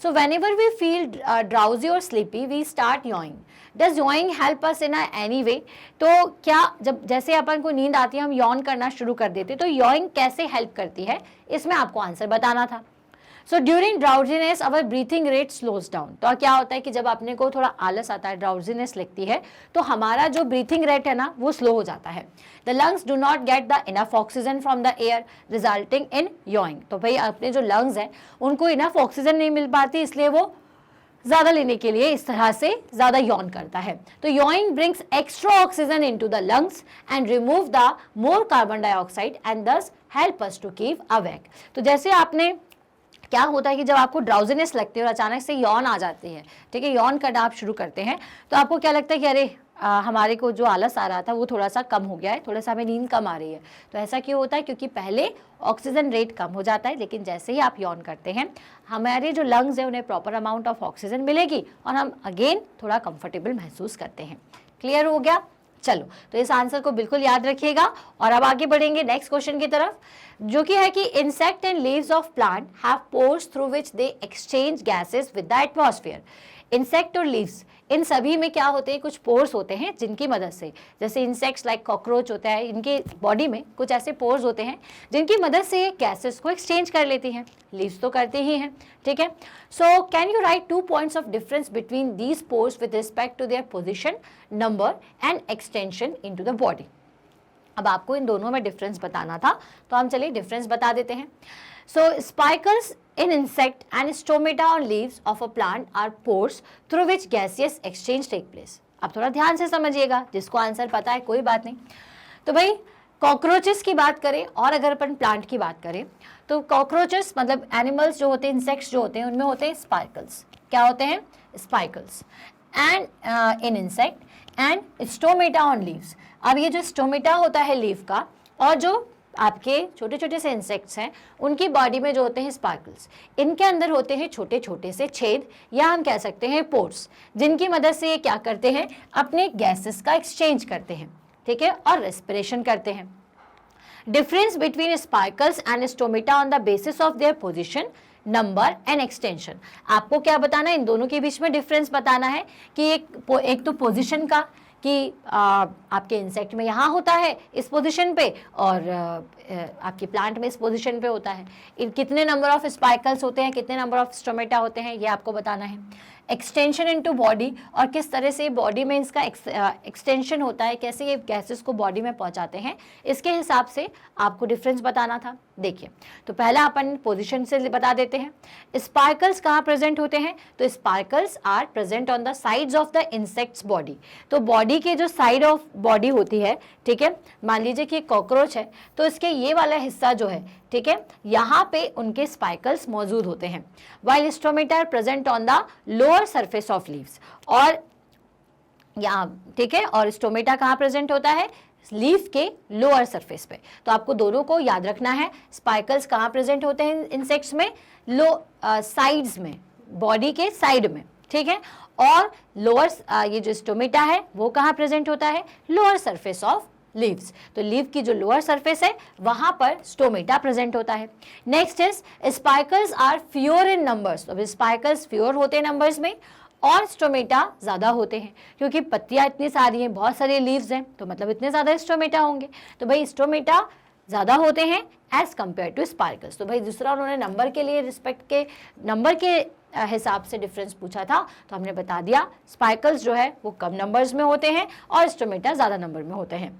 Speaker 1: So whenever we feel drowsy और sleepy we start yawning. Does yawning help us in any way? तो क्या जब जैसे अपन को नींद आती है हम यॉन करना शुरू कर देते, तो यॉइंग कैसे हेल्प करती है, इसमें आपको आंसर बताना था। सो ड्यूरिंग ड्राउजीनेस अवर ब्रीथिंग रेट स्लोज डाउन। तो क्या होता है कि जब अपने को थोड़ा आलस आता है, ड्राउजीनेस लगती है, तो हमारा जो ब्रीथिंग रेट है ना वो स्लो हो जाता है। The lungs do not get the enough oxygen from the air resulting in yawning. तो भाई अपने जो लंग्स हैं उनको इनफ ऑक्सीजन नहीं मिल पाती, इसलिए वो ज़्यादा लेने के लिए इस तरह से ज़्यादा यॉन करता है। तो yawning brings extra oxygen into the lungs and remove the more carbon dioxide and thus help us to keep awake. तो जैसे आपने क्या होता है कि जब आपको ड्राउजीनेस लगती है और अचानक से यॉन आ जाती है, ठीक है, यॉन करना आप शुरू करते हैं, तो आपको क्या लगता है कि अरे हमारे को जो आलस आ रहा था वो थोड़ा सा कम हो गया है, थोड़ा सा हमें नींद कम आ रही है। तो ऐसा क्यों होता है? क्योंकि पहले ऑक्सीजन रेट कम हो जाता है, लेकिन जैसे ही आप यॉन करते हैं हमारे जो लंग्स हैं उन्हें प्रॉपर अमाउंट ऑफ ऑक्सीजन मिलेगी और हम अगेन थोड़ा कंफर्टेबल महसूस करते हैं। क्लियर हो गया? चलो, तो इस आंसर को बिल्कुल याद रखिएगा और अब आगे बढ़ेंगे नेक्स्ट क्वेश्चन की तरफ, जो कि है कि insect and leaves of plant have pores through which they exchange gases with the atmosphere. Insect और लीव्स इन सभी में क्या होते हैं, कुछ पोर्स होते हैं जिनकी मदद से, जैसे इंसेक्ट्स लाइक कॉकरोच होता है, इनके बॉडी में कुछ ऐसे पोर्स होते हैं जिनकी मदद से ये गैसेस को एक्सचेंज कर लेती हैं। लीव्स तो करते ही हैं, ठीक है। So can you write 2 points of difference between these pores with respect to their position, number and extension into the body. अब आपको इन दोनों में डिफरेंस बताना था, तो हम चलिए डिफरेंस बता देते हैं। So spikles in insect and stomata on leaves of a plant are pores through which gaseous exchange take place. अब थोड़ा ध्यान से समझिएगा, जिसको आंसर पता है कोई बात नहीं। तो भाई कॉकरोचेस की बात करें और अगर अपन प्लांट की बात करें तो कॉकरोचेस मतलब एनिमल्स जो होते हैं, इंसेक्ट्स जो होते हैं, उनमें होते हैं स्पाइकल्स। क्या होते हैं? Spiracles. And in insect and stomata on leaves. अब ये जो स्टोमेटा होता है लीफ का, और जो आपके छोटे छोटे से इंसेक्ट्स हैं उनकी बॉडी में जो होते हैं स्पार्कल्स, इनके अंदर होते हैं छोटे छोटे से छेद या हम कह सकते हैं पोर्स, जिनकी मदद से ये क्या करते हैं, अपने गैसेस का एक्सचेंज करते हैं, ठीक है, और रेस्पिरेशन करते हैं। Difference between sparkles and stomata on the basis of their position, number and extension. आपको क्या बताना है, इन दोनों के बीच में डिफरेंस बताना है कि एक तो पोजिशन का कि आपके इंसेक्ट में यहाँ होता है इस पोजीशन पे, और आपके प्लांट में इस पोजीशन पे होता है। कितने नंबर ऑफ स्पाइकल्स होते हैं, कितने नंबर ऑफ स्टोमेटा होते हैं, ये आपको बताना है। एक्सटेंशन इनटू बॉडी, और किस तरह से बॉडी में इसका एक्सटेंशन होता है, कैसे ये गैसेस को बॉडी में पहुंचाते हैं, इसके हिसाब से आपको डिफरेंस बताना था। देखिए, तो पहला अपन पोजीशन से बता देते हैं। स्पार्कल्स कहाँ प्रेजेंट होते हैं? तो spiracles are present on the sides of the insect's body. तो बॉडी के जो साइड ऑफ बॉडी होती है, ठीक है, मान लीजिए कि कॉकरोच है तो इसके ये वाला हिस्सा जो है, ठीक है, यहाँ पे उनके स्पाइकल्स मौजूद होते हैं। While stomata are present on the lower surface of leaves, और यहाँ, ठीक है, और स्टोमेटा कहाँ प्रेजेंट होता है? लीफ के लोअर सरफेस पे। तो आपको दोनों को याद रखना है। स्पाइकल्स कहाँ प्रेजेंट होते हैं इंसेक्ट्स में? साइड्स में, बॉडी के साइड में, ठीक है, और लोअर ये जो स्टोमेटा है वो कहाँ प्रेजेंट होता है? Lower surface of leaves. तो लीव की जो लोअर सरफेस है वहां पर स्टोमेटा प्रेजेंट होता है। Next is spiracles are fewer in numbers. अब स्पाइकल्स फ्यूअर होते हैं नंबर्स में, और स्टोमेटा ज़्यादा होते हैं, क्योंकि पत्तियां इतनी सारी हैं, बहुत सारे लीव्स हैं, तो मतलब इतने ज़्यादा स्टोमेटा होंगे। तो भाई स्टोमेटा ज़्यादा होते हैं एज कम्पेयर टू स्पाइकल्स। तो भाई दूसरा उन्होंने नंबर के लिए, रिस्पेक्ट के नंबर के हिसाब से डिफरेंस पूछा था, तो हमने बता दिया स्पाइकल्स जो है वो कम नंबर्स में होते हैं और स्टोमेटा ज़्यादा नंबर में होते हैं।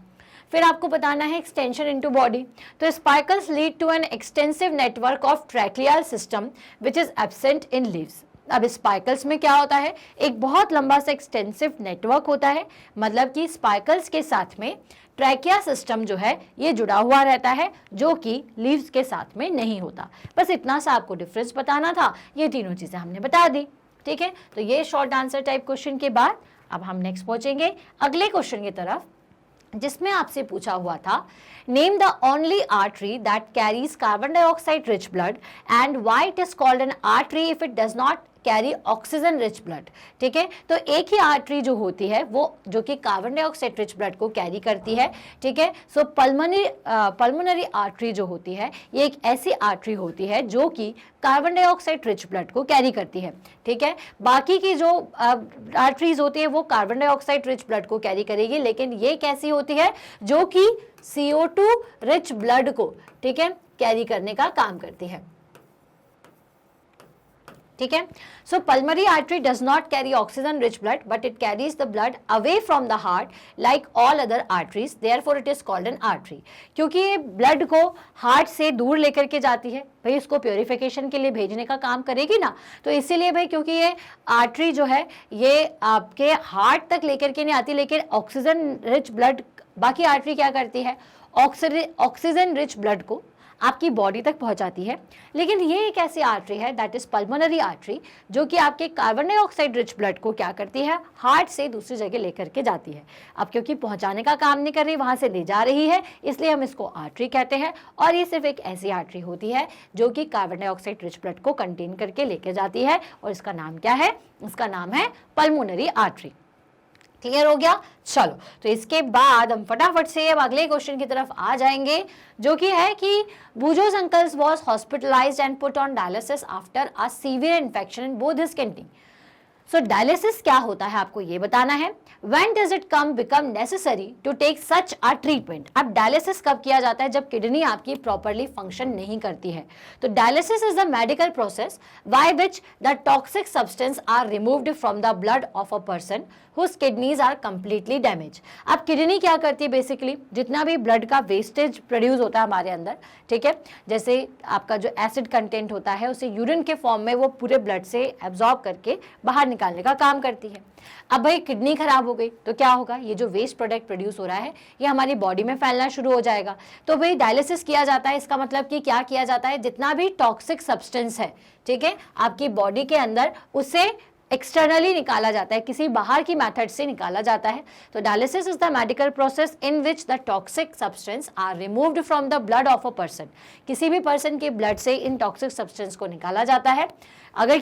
Speaker 1: फिर आपको बताना है एक्सटेंशन इनटू बॉडी। तो spiracles lead to an extensive network of tracheal system which is absent in leaves. अब स्पाइकल्स में क्या होता है? एक बहुत लंबा सा एक्सटेंसिव नेटवर्क होता है, मतलब कि स्पाइकल्स के साथ में ट्रैकिया सिस्टम जो है ये जुड़ा हुआ रहता है, जो कि लीव्स के साथ में नहीं होता। बस इतना सा आपको डिफरेंस बताना था, ये तीनों चीजें हमने बता दी, ठीक है। तो ये शॉर्ट आंसर टाइप क्वेश्चन के बाद अब हम नेक्स्ट पहुंचेंगे अगले क्वेश्चन की तरफ, जिसमें आपसे पूछा हुआ था, name the only artery that carries carbon dioxide rich blood and why it is called an artery if it does not carry oxygen rich blood. ठीक है, तो एक ही आर्टरी जो होती है वो जो कि कार्बन डाइऑक्साइड रिच ब्लड को कैरी करती है, ठीक है। सो पल्मोनरी आर्टरी जो होती है ये एक ऐसी आर्टरी होती है जो कि कार्बन डाइऑक्साइड रिच ब्लड को कैरी करती है, ठीक है। बाकी की जो आर्टरीज होती है वो कार्बन डाइऑक्साइड रिच ब्लड को कैरी करेगी, लेकिन ये कैसी होती है जो कि CO2 रिच ब्लड को, ठीक है, कैरी करने का काम करती है, ठीक है। So pulmonary artery does not carry oxygen rich blood but it carries the blood away from the heart like all other arteries, therefore it is called an artery. क्योंकि ये ब्लड को हार्ट से दूर लेकर के जाती है, भाई इसको प्योरिफिकेशन के लिए भेजने का काम करेगी ना, तो इसीलिए भाई क्योंकि ये आर्टरी जो है ये आपके हार्ट तक लेकर के नहीं आती, लेकिन ऑक्सीजन रिच ब्लड, बाकी आर्टरी क्या करती है, ऑक्सीजन रिच ब्लड को आपकी बॉडी तक पहुंचाती है। लेकिन ये एक ऐसी आर्टरी है दैट इज पल्मोनरी आर्टरी जो कि आपके कार्बन डाइऑक्साइड रिच ब्लड को क्या करती है, हार्ट से दूसरी जगह लेकर के जाती है। अब क्योंकि पहुंचाने का काम नहीं कर रही, वहां से ले जा रही है, इसलिए हम इसको आर्टरी कहते हैं। और ये सिर्फ एक ऐसी आर्टरी होती है जो कि कार्बन डाइऑक्साइड रिच ब्लड को कंटेन करके लेकर जाती है, और इसका नाम क्या है, इसका नाम है पल्मोनरी आर्टरी। क्लियर हो गया? चलो, तो इसके बाद हम फटाफट से अब अगले क्वेश्चन की तरफ आ जाएंगे, जो कि है कि Boojho's uncles was hospitalised and put on dialysis after a severe infection in both his kidney. So dialysis क्या होता है आपको ये बताना है। When does it become necessary to take such a treatment? अब डायलिसिस कब किया जाता है? जब किडनी आपकी प्रॉपरली फंक्शन नहीं करती है। तो dialysis is the medical process by which the toxic substance are removed from the blood of a person whose kidneys are completely damaged। अब किडनी क्या करती है बेसिकली, जितना भी ब्लड का वेस्टेज प्रोड्यूस होता है हमारे अंदर, ठीक है, जैसे आपका जो एसिड कंटेंट होता है उसे यूरिन के फॉर्म में वो पूरे ब्लड से एब्जॉर्ब करके बाहर निकालने का काम करती है। अब भाई किडनी खराब हो गई तो क्या होगा, ये जो वेस्ट प्रोडक्ट प्रोड्यूस हो रहा है ये हमारी बॉडी में फैलना शुरू हो जाएगा। तो भाई डायलिसिस किया जाता है, इसका मतलब कि क्या किया जाता है, जितना भी टॉक्सिक सब्सटेंस है, ठीक है, आपकी बॉडी के अंदर उसे एक्सटर्नली निकाला जाता है, किसी बाहर की मेथड से निकाला जाता है। तो dialysis is the medical process in which the toxic substance are removed from the blood of a person. किसी भी पर्सन के ब्लड से इन टॉक्सिक सब्सटेंस को निकाला जाता है। अगर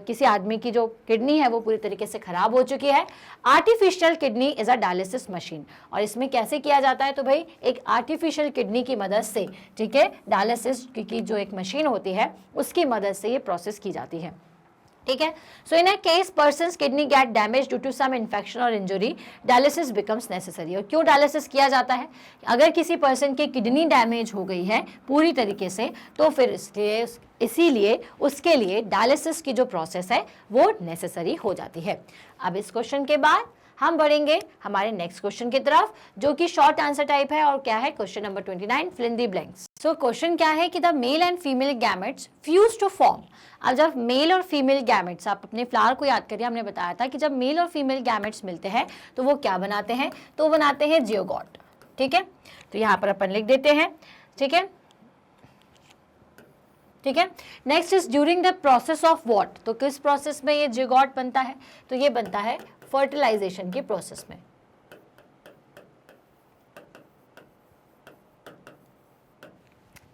Speaker 1: किसी आदमी की जो किडनी है वो पूरी तरीके से खराब हो चुकी है, artificial kidney is a dialysis machine. और इसमें कैसे किया जाता है, तो भाई एक आर्टिफिशियल किडनी की मदद से, ठीक है, डायलिसिस की जो एक मशीन होती है उसकी मदद से ये प्रोसेस की जाती है, ठीक है। So in a case person's kidney get damage due to some infection और इंजुरी, डायलिसिस बिकम्स नेसेसरी। और क्यों डायलिसिस किया जाता है, अगर किसी पर्सन की किडनी डैमेज हो गई है पूरी तरीके से तो फिर इसीलिए उसके लिए डायलिसिस की जो प्रोसेस है वो नेसेसरी हो जाती है। अब इस क्वेश्चन के बाद हम बढ़ेंगे हमारे नेक्स्ट क्वेश्चन की तरफ, जो कि शॉर्ट आंसर टाइप है। और क्या है, question number 29, fill in the blanks. So question क्या है कि the male and female gametes fuse to form. अब जब मेल और फीमेल गैमेट्स, आप अपने फ्लावर को याद करिए, हमने बताया था कि जब मेल और फीमेल गैमेट्स मिलते हैं तो वो क्या बनाते हैं, तो बनाते हैं जियोगॉट, ठीक है। तो यहाँ पर अपन लिख देते हैं, ठीक है, ठीक है। Next is during the process of what, तो किस प्रोसेस में ये जियोगॉट बनता है, तो ये बनता है फर्टिलाइजेशन के प्रोसेस में,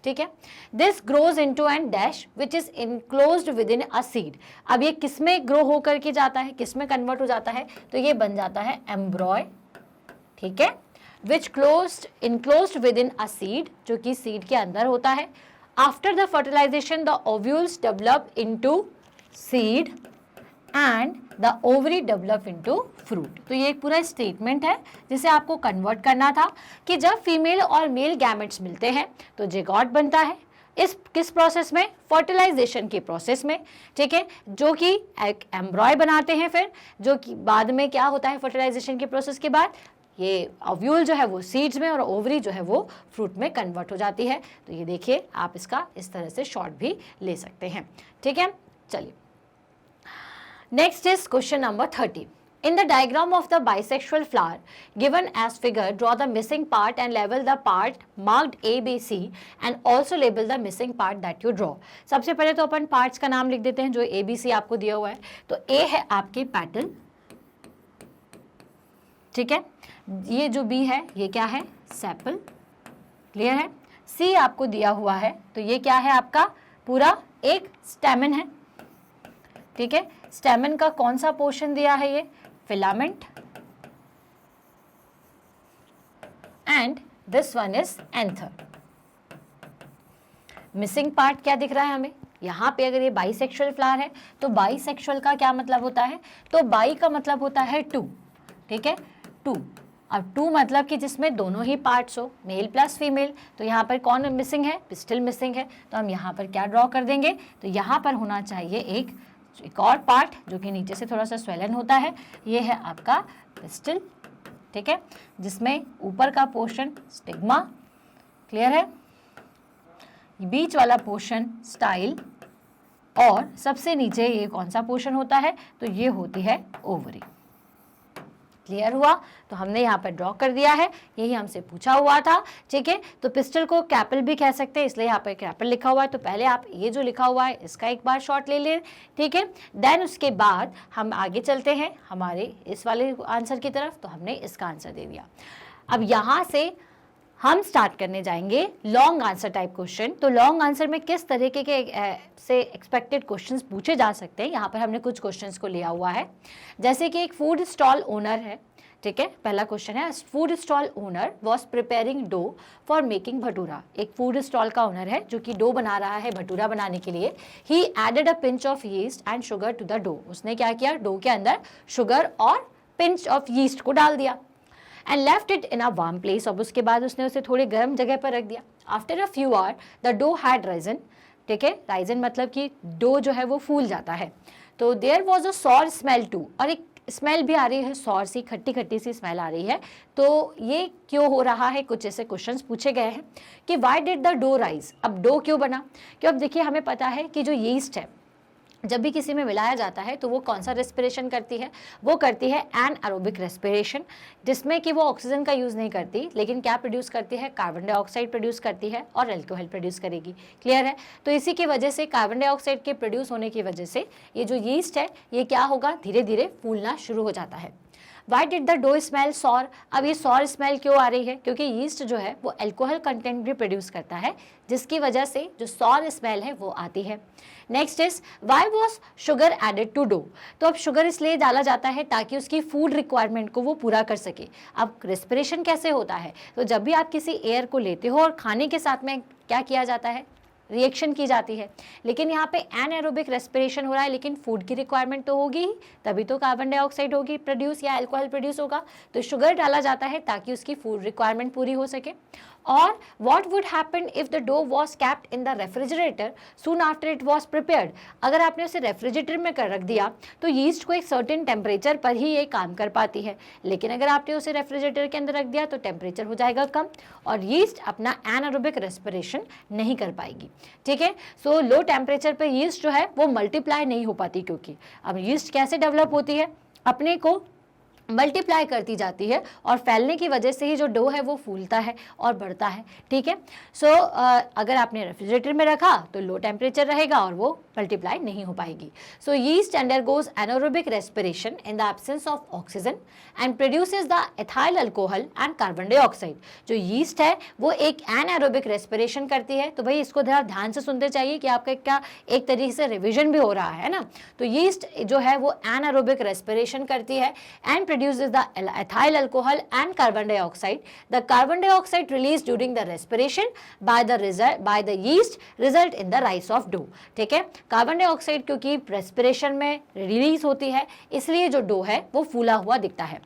Speaker 1: ठीक है। This grows into an dash which is enclosed within a seed. अब ये किस में ग्रो होकर के जाता है, किस में कन्वर्ट हो जाता है, तो ये बन जाता है एम्ब्रॉय, ठीक है, which enclosed within a seed, जो कि सीड के अंदर होता है। After the fertilisation the ovules develop into seed and the ovary develop into fruit. तो ये एक पूरा स्टेटमेंट है जिसे आपको कन्वर्ट करना था कि जब फीमेल और मेल गैमेट्स मिलते हैं तो जिगॉट बनता है। इस किस प्रोसेस में, फर्टिलाइजेशन के प्रोसेस में, ठीक है, जो कि एक एम्ब्रॉय बनाते हैं, फिर जो कि बाद में क्या होता है, फर्टिलाइजेशन के प्रोसेस के बाद ये ओव्यूल जो है वो सीड्स में और ओवरी जो है वो फ्रूट में कन्वर्ट हो जाती है। तो ये देखिए, आप इसका इस तरह से शॉर्ट भी ले सकते हैं, ठीक है। चलिए next is question number 30। In the diagram of the bisexual flower given as figure, draw the missing part and label the part marked A, B, C and also label the missing part that you draw। सबसे पहले तो अपन parts का नाम लिख देते हैं जो A, B, C आपको दिया हुआ है। तो A है आपके पेटल, ठीक है, ये जो B है ये क्या है, सेपल, क्लियर है। C आपको दिया हुआ है तो ये क्या है, आपका पूरा एक स्टेमन है, ठीक है। स्टेमन का कौन सा पोर्शन दिया है, ये filament, and this one is anther. Missing part क्या दिख रहा है हमें यहाँ पे, अगर ये बाइसेक्सुअल फ्लावर है तो बाइसेक्सुअल का क्या मतलब होता है, तो बाई का मतलब होता है टू, ठीक है, टू। अब टू मतलब कि जिसमें दोनों ही पार्ट्स हो, मेल प्लस फीमेल। तो यहाँ पर कौन मिसिंग है, पिस्टल मिसिंग है। तो हम यहाँ पर क्या ड्रॉ कर देंगे, तो यहाँ पर होना चाहिए एक और पार्ट जो कि नीचे से थोड़ा सा स्वेलन होता है, ये है आपका पिस्टल, ठीक है, जिसमें ऊपर का पोर्शन स्टिग्मा, क्लियर है, बीच वाला पोर्शन स्टाइल, और सबसे नीचे ये कौन सा पोर्शन होता है, तो ये होती है ओवरी। क्लियर हुआ, तो हमने यहाँ पर ड्रॉ कर दिया है, यही हमसे पूछा हुआ था, ठीक है। तो पिस्टल को कैपल भी कह सकते हैं, इसलिए यहाँ पर कैपल लिखा हुआ है। तो पहले आप ये जो लिखा हुआ है इसका एक बार शॉर्ट ले लें, ठीक है। देन उसके बाद हम आगे चलते हैं हमारे इस वाले आंसर की तरफ। तो हमने इसका आंसर दे दिया। अब यहाँ से हम स्टार्ट करने जाएंगे लॉन्ग आंसर टाइप क्वेश्चन। तो लॉन्ग आंसर में किस तरीके के से एक्सपेक्टेड क्वेश्चंस पूछे जा सकते हैं, यहाँ पर हमने कुछ क्वेश्चंस को लिया हुआ है। जैसे कि एक फूड स्टॉल ओनर है ठीक है, पहला क्वेश्चन है, food stall owner was preparing dough for making bhatura. एक फूड स्टॉल का ओनर है जो कि डो बना रहा है भटूरा बनाने के लिए। He added a pinch of yeast and sugar to the dough. उसने क्या किया, डो के अंदर शुगर और पिंच ऑफ यीस्ट को डाल दिया and left it in a warm place. अब उसके बाद उसने उसे थोड़ी गर्म जगह पर रख दिया। After a few hour the dough had risen. ठीक है, राइजन मतलब कि डो जो है वो फूल जाता है। तो there was a sour smell too, और एक स्मेल भी आ रही है, सॉर सी खट्टी खट्टी सी स्मेल आ रही है। तो ये क्यों हो रहा है, कुछ ऐसे क्वेश्चंस पूछे गए हैं कि why did the dough rise. अब डो क्यों बना, क्यों, अब देखिए हमें पता है कि जो यीस्ट है जब भी किसी में मिलाया जाता है तो वो कौन सा रेस्पिरेशन करती है, वो करती है एनारोबिक रेस्पिरेशन, जिसमें कि वो ऑक्सीजन का यूज़ नहीं करती, लेकिन क्या प्रोड्यूस करती है, कार्बन डाइऑक्साइड प्रोड्यूस करती है और अल्कोहल प्रोड्यूस करेगी। क्लियर है। तो इसी की वजह से, कार्बन डाइऑक्साइड के प्रोड्यूस होने की वजह से ये जो यीस्ट है ये क्या होगा, धीरे धीरे फूलना शुरू हो जाता है। Why did the dough smell sour? अब ये sour स्मेल क्यों आ रही है, क्योंकि यीस्ट जो है वो अल्कोहल कंटेंट भी प्रोड्यूस करता है, जिसकी वजह से जो sour स्मेल है वो आती है। Next is why was sugar added to dough. तो अब शुगर इसलिए डाला जाता है ताकि उसकी फूड रिक्वायरमेंट को वो पूरा कर सके। अब रेस्पिरेशन कैसे होता है, तो जब भी आप किसी एयर को लेते हो और खाने के साथ में क्या किया जाता है, रिएक्शन की जाती है, लेकिन यहाँ पे एनारोबिक रेस्पिरेशन हो रहा है, लेकिन फूड की रिक्वायरमेंट तो होगी ही, तभी तो कार्बन डाइऑक्साइड होगी प्रोड्यूस या अल्कोहल प्रोड्यूस होगा। तो शुगर डाला जाता है ताकि उसकी फूड रिक्वायरमेंट पूरी हो सके। और what would happen if the dough was kept in the refrigerator soon after it was prepared. अगर आपने उसे रेफ्रिजरेटर में कर रख दिया तो यीस्ट को एक सर्टेन टेम्परेचर पर ही ये काम कर पाती है, लेकिन अगर आपने उसे रेफ्रिजरेटर के अंदर रख दिया तो टेम्परेचर हो जाएगा कम और यीस्ट अपना एनारोबिक रेस्पिरेशन नहीं कर पाएगी। ठीक है, सो लो टेम्परेचर पर यीस्ट जो है वो मल्टीप्लाई नहीं हो पाती, क्योंकि अब यीस्ट कैसे डेवलप होती है, अपने को मल्टीप्लाई करती जाती है और फैलने की वजह से ही जो डो है वो फूलता है और बढ़ता है। ठीक है, सो अगर आपने रेफ्रिजरेटर में रखा तो लो टेम्परेचर रहेगा और वो मल्टीप्लाई नहीं हो पाएगी। So yeast undergoes anaerobic respiration in the absence of oxygen and produces the ethyl alcohol and carbon dioxide. जो यीस्ट है वो एक एनारोबिक रेस्पिरेशन करती है। तो भाई इसको जरा ध्यान से सुनते चाहिए कि आपका क्या एक तरीके से रिविजन भी हो रहा है ना। तो यीस्ट जो है वो एनारोबिक रेस्पिरेशन करती है and produces the ethyl alcohol and carbon dioxide. The carbon dioxide released during the respiration by the yeast result in the rise of dough. ठीक है, कार्बन डाइऑक्साइड क्योंकि रेस्पिरेशन में रिलीज होती है इसलिए जो डो है वो फूला हुआ दिखता है।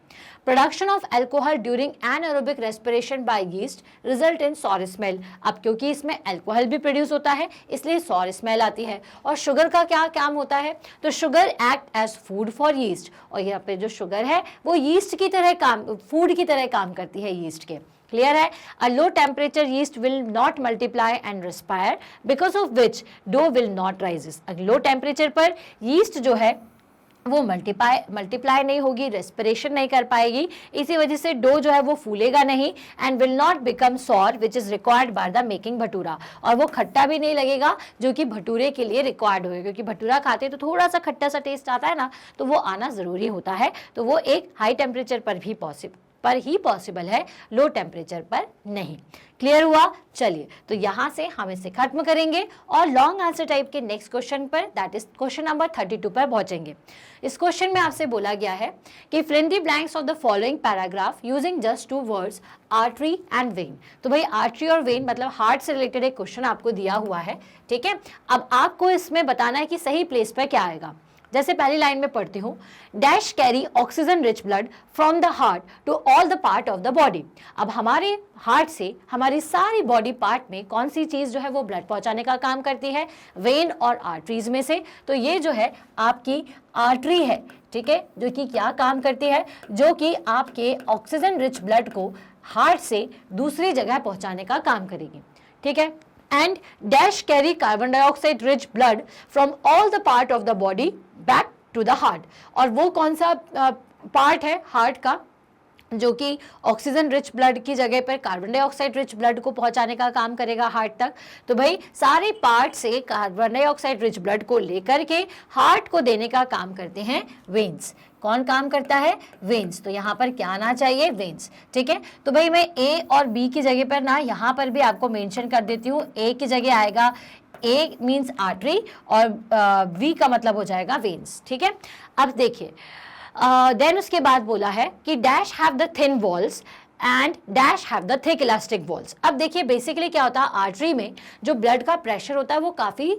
Speaker 1: Production of alcohol during anaerobic respiration by yeast result in sour smell. अब क्योंकि इसमें अल्कोहल भी प्रोड्यूस होता है इसलिए सॉर स्मेल आती है। और शुगर का क्या काम होता है, तो sugar act as food for yeast, और यहाँ पे जो शुगर है वो यीस्ट की तरह काम, फूड की तरह काम करती है यीस्ट के। क्लियर है। A low temperature yeast will not multiply and respire because of which dough will not rises. Low temperature पर यीस्ट जो है वो मल्टीप्लाई नहीं होगी, रेस्पिरेशन नहीं कर पाएगी, इसी वजह से डो जो है वो फूलेगा नहीं and will not become sour which is required by the making bhatura. और वो खट्टा भी नहीं लगेगा जो कि भटूरे के लिए रिक्वायर्ड होगा, क्योंकि भटूरा खाते तो थोड़ा सा खट्टा सा टेस्ट आता है ना, तो वो आना जरूरी होता है। तो वो एक हाई टेम्परेचर पर ही पॉसिबल है, लो टेम्परेचर पर नहीं। क्लियर हुआ। चलिए तो यहां से हम इसे खत्म करेंगे और लॉन्ग आंसर टाइप के नेक्स्ट क्वेश्चन पर, दैट इज क्वेश्चन नंबर 32 पर पहुंचेंगे। इस क्वेश्चन में आपसे बोला गया है कि fill in the blanks of the following paragraph using just 2 words artery and vein. तो भाई आर्टरी और वेन मतलब हार्ट से रिलेटेड एक क्वेश्चन आपको दिया हुआ है। ठीक है, अब आपको इसमें बताना है कि सही प्लेस पर क्या आएगा। जैसे पहली लाइन में पढ़ती हूँ, dash carry oxygen rich blood from the heart to all the part of the body. अब हमारे हार्ट से हमारी सारी बॉडी पार्ट में कौन सी चीज जो है वो ब्लड पहुंचाने का काम करती है, वेन और आर्टरीज में से। तो ये जो है आपकी आर्टरी है, ठीक है, जो कि क्या काम करती है, जो कि आपके ऑक्सीजन रिच ब्लड को हार्ट से दूसरी जगह पहुंचाने का काम करेगी। ठीक है, and dash carry carbon dioxide rich blood from all the part of the body back to the heart। और वो कौन सा पार्ट है हार्ट का जो कि ऑक्सीजन रिच ब्लड की जगह पर कार्बन डाइऑक्साइड रिच ब्लड को पहुंचाने का काम करेगा हार्ट तक। तो भाई सारे पार्ट से कार्बन डाइऑक्साइड रिच ब्लड को लेकर के हार्ट को देने का काम करते हैं वेन्स। कौन काम करता है, वेन्स। तो यहाँ पर क्या आना चाहिए, वेन्स। ठीक है, तो भाई मैं ए और बी की जगह पर ना यहाँ पर भी आपको मेंशन कर देती हूँ। ए की जगह आएगा, ए मीन्स आर्टरी और वी का मतलब हो जाएगा वेन्स। ठीक है, अब देखिए देन उसके बाद बोला है कि dash have the thin walls and dash have the thick elastic walls. अब देखिए बेसिकली क्या होता है, आर्टरी में जो ब्लड का प्रेशर होता है वो काफ़ी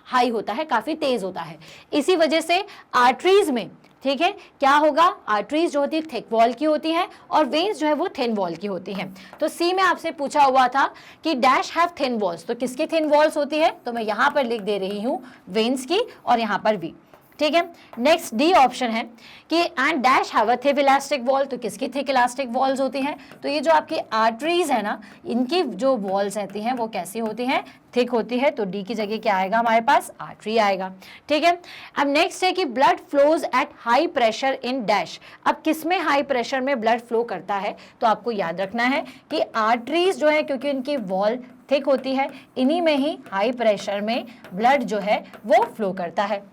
Speaker 1: हाई होता है, काफ़ी तेज होता है। इसी वजह से आर्टरीज में, ठीक है, क्या होगा, आर्टरीज जो होती है थिक वॉल की होती हैं और वेन्स जो है वो थिन वॉल की होती हैं। तो सी में आपसे पूछा हुआ था कि डैश हैव थिन वॉल्स, तो किसकी थिन वॉल्स होती है, तो मैं यहाँ पर लिख दे रही हूँ वेन्स की और यहाँ पर वी, ठीक है। नेक्स्ट डी ऑप्शन है कि and dash have a thick elastic wall, तो किसकी थिक इलास्टिक वॉल्स होती हैं, तो ये जो आपकी आर्टरीज है ना, इनकी जो वॉल्स रहती हैं वो कैसी होती हैं, थिक होती है। तो डी की जगह क्या आएगा हमारे पास, आर्टरी आएगा, ठीक है। अब नेक्स्ट है कि blood flows at high pressure in dash. अब किसमें हाई प्रेशर में ब्लड फ्लो करता है, तो आपको याद रखना है कि आर्टरीज जो है, क्योंकि इनकी वॉल थिक होती है, इन्हीं में ही हाई प्रेशर में ब्लड जो है वो फ्लो करता है।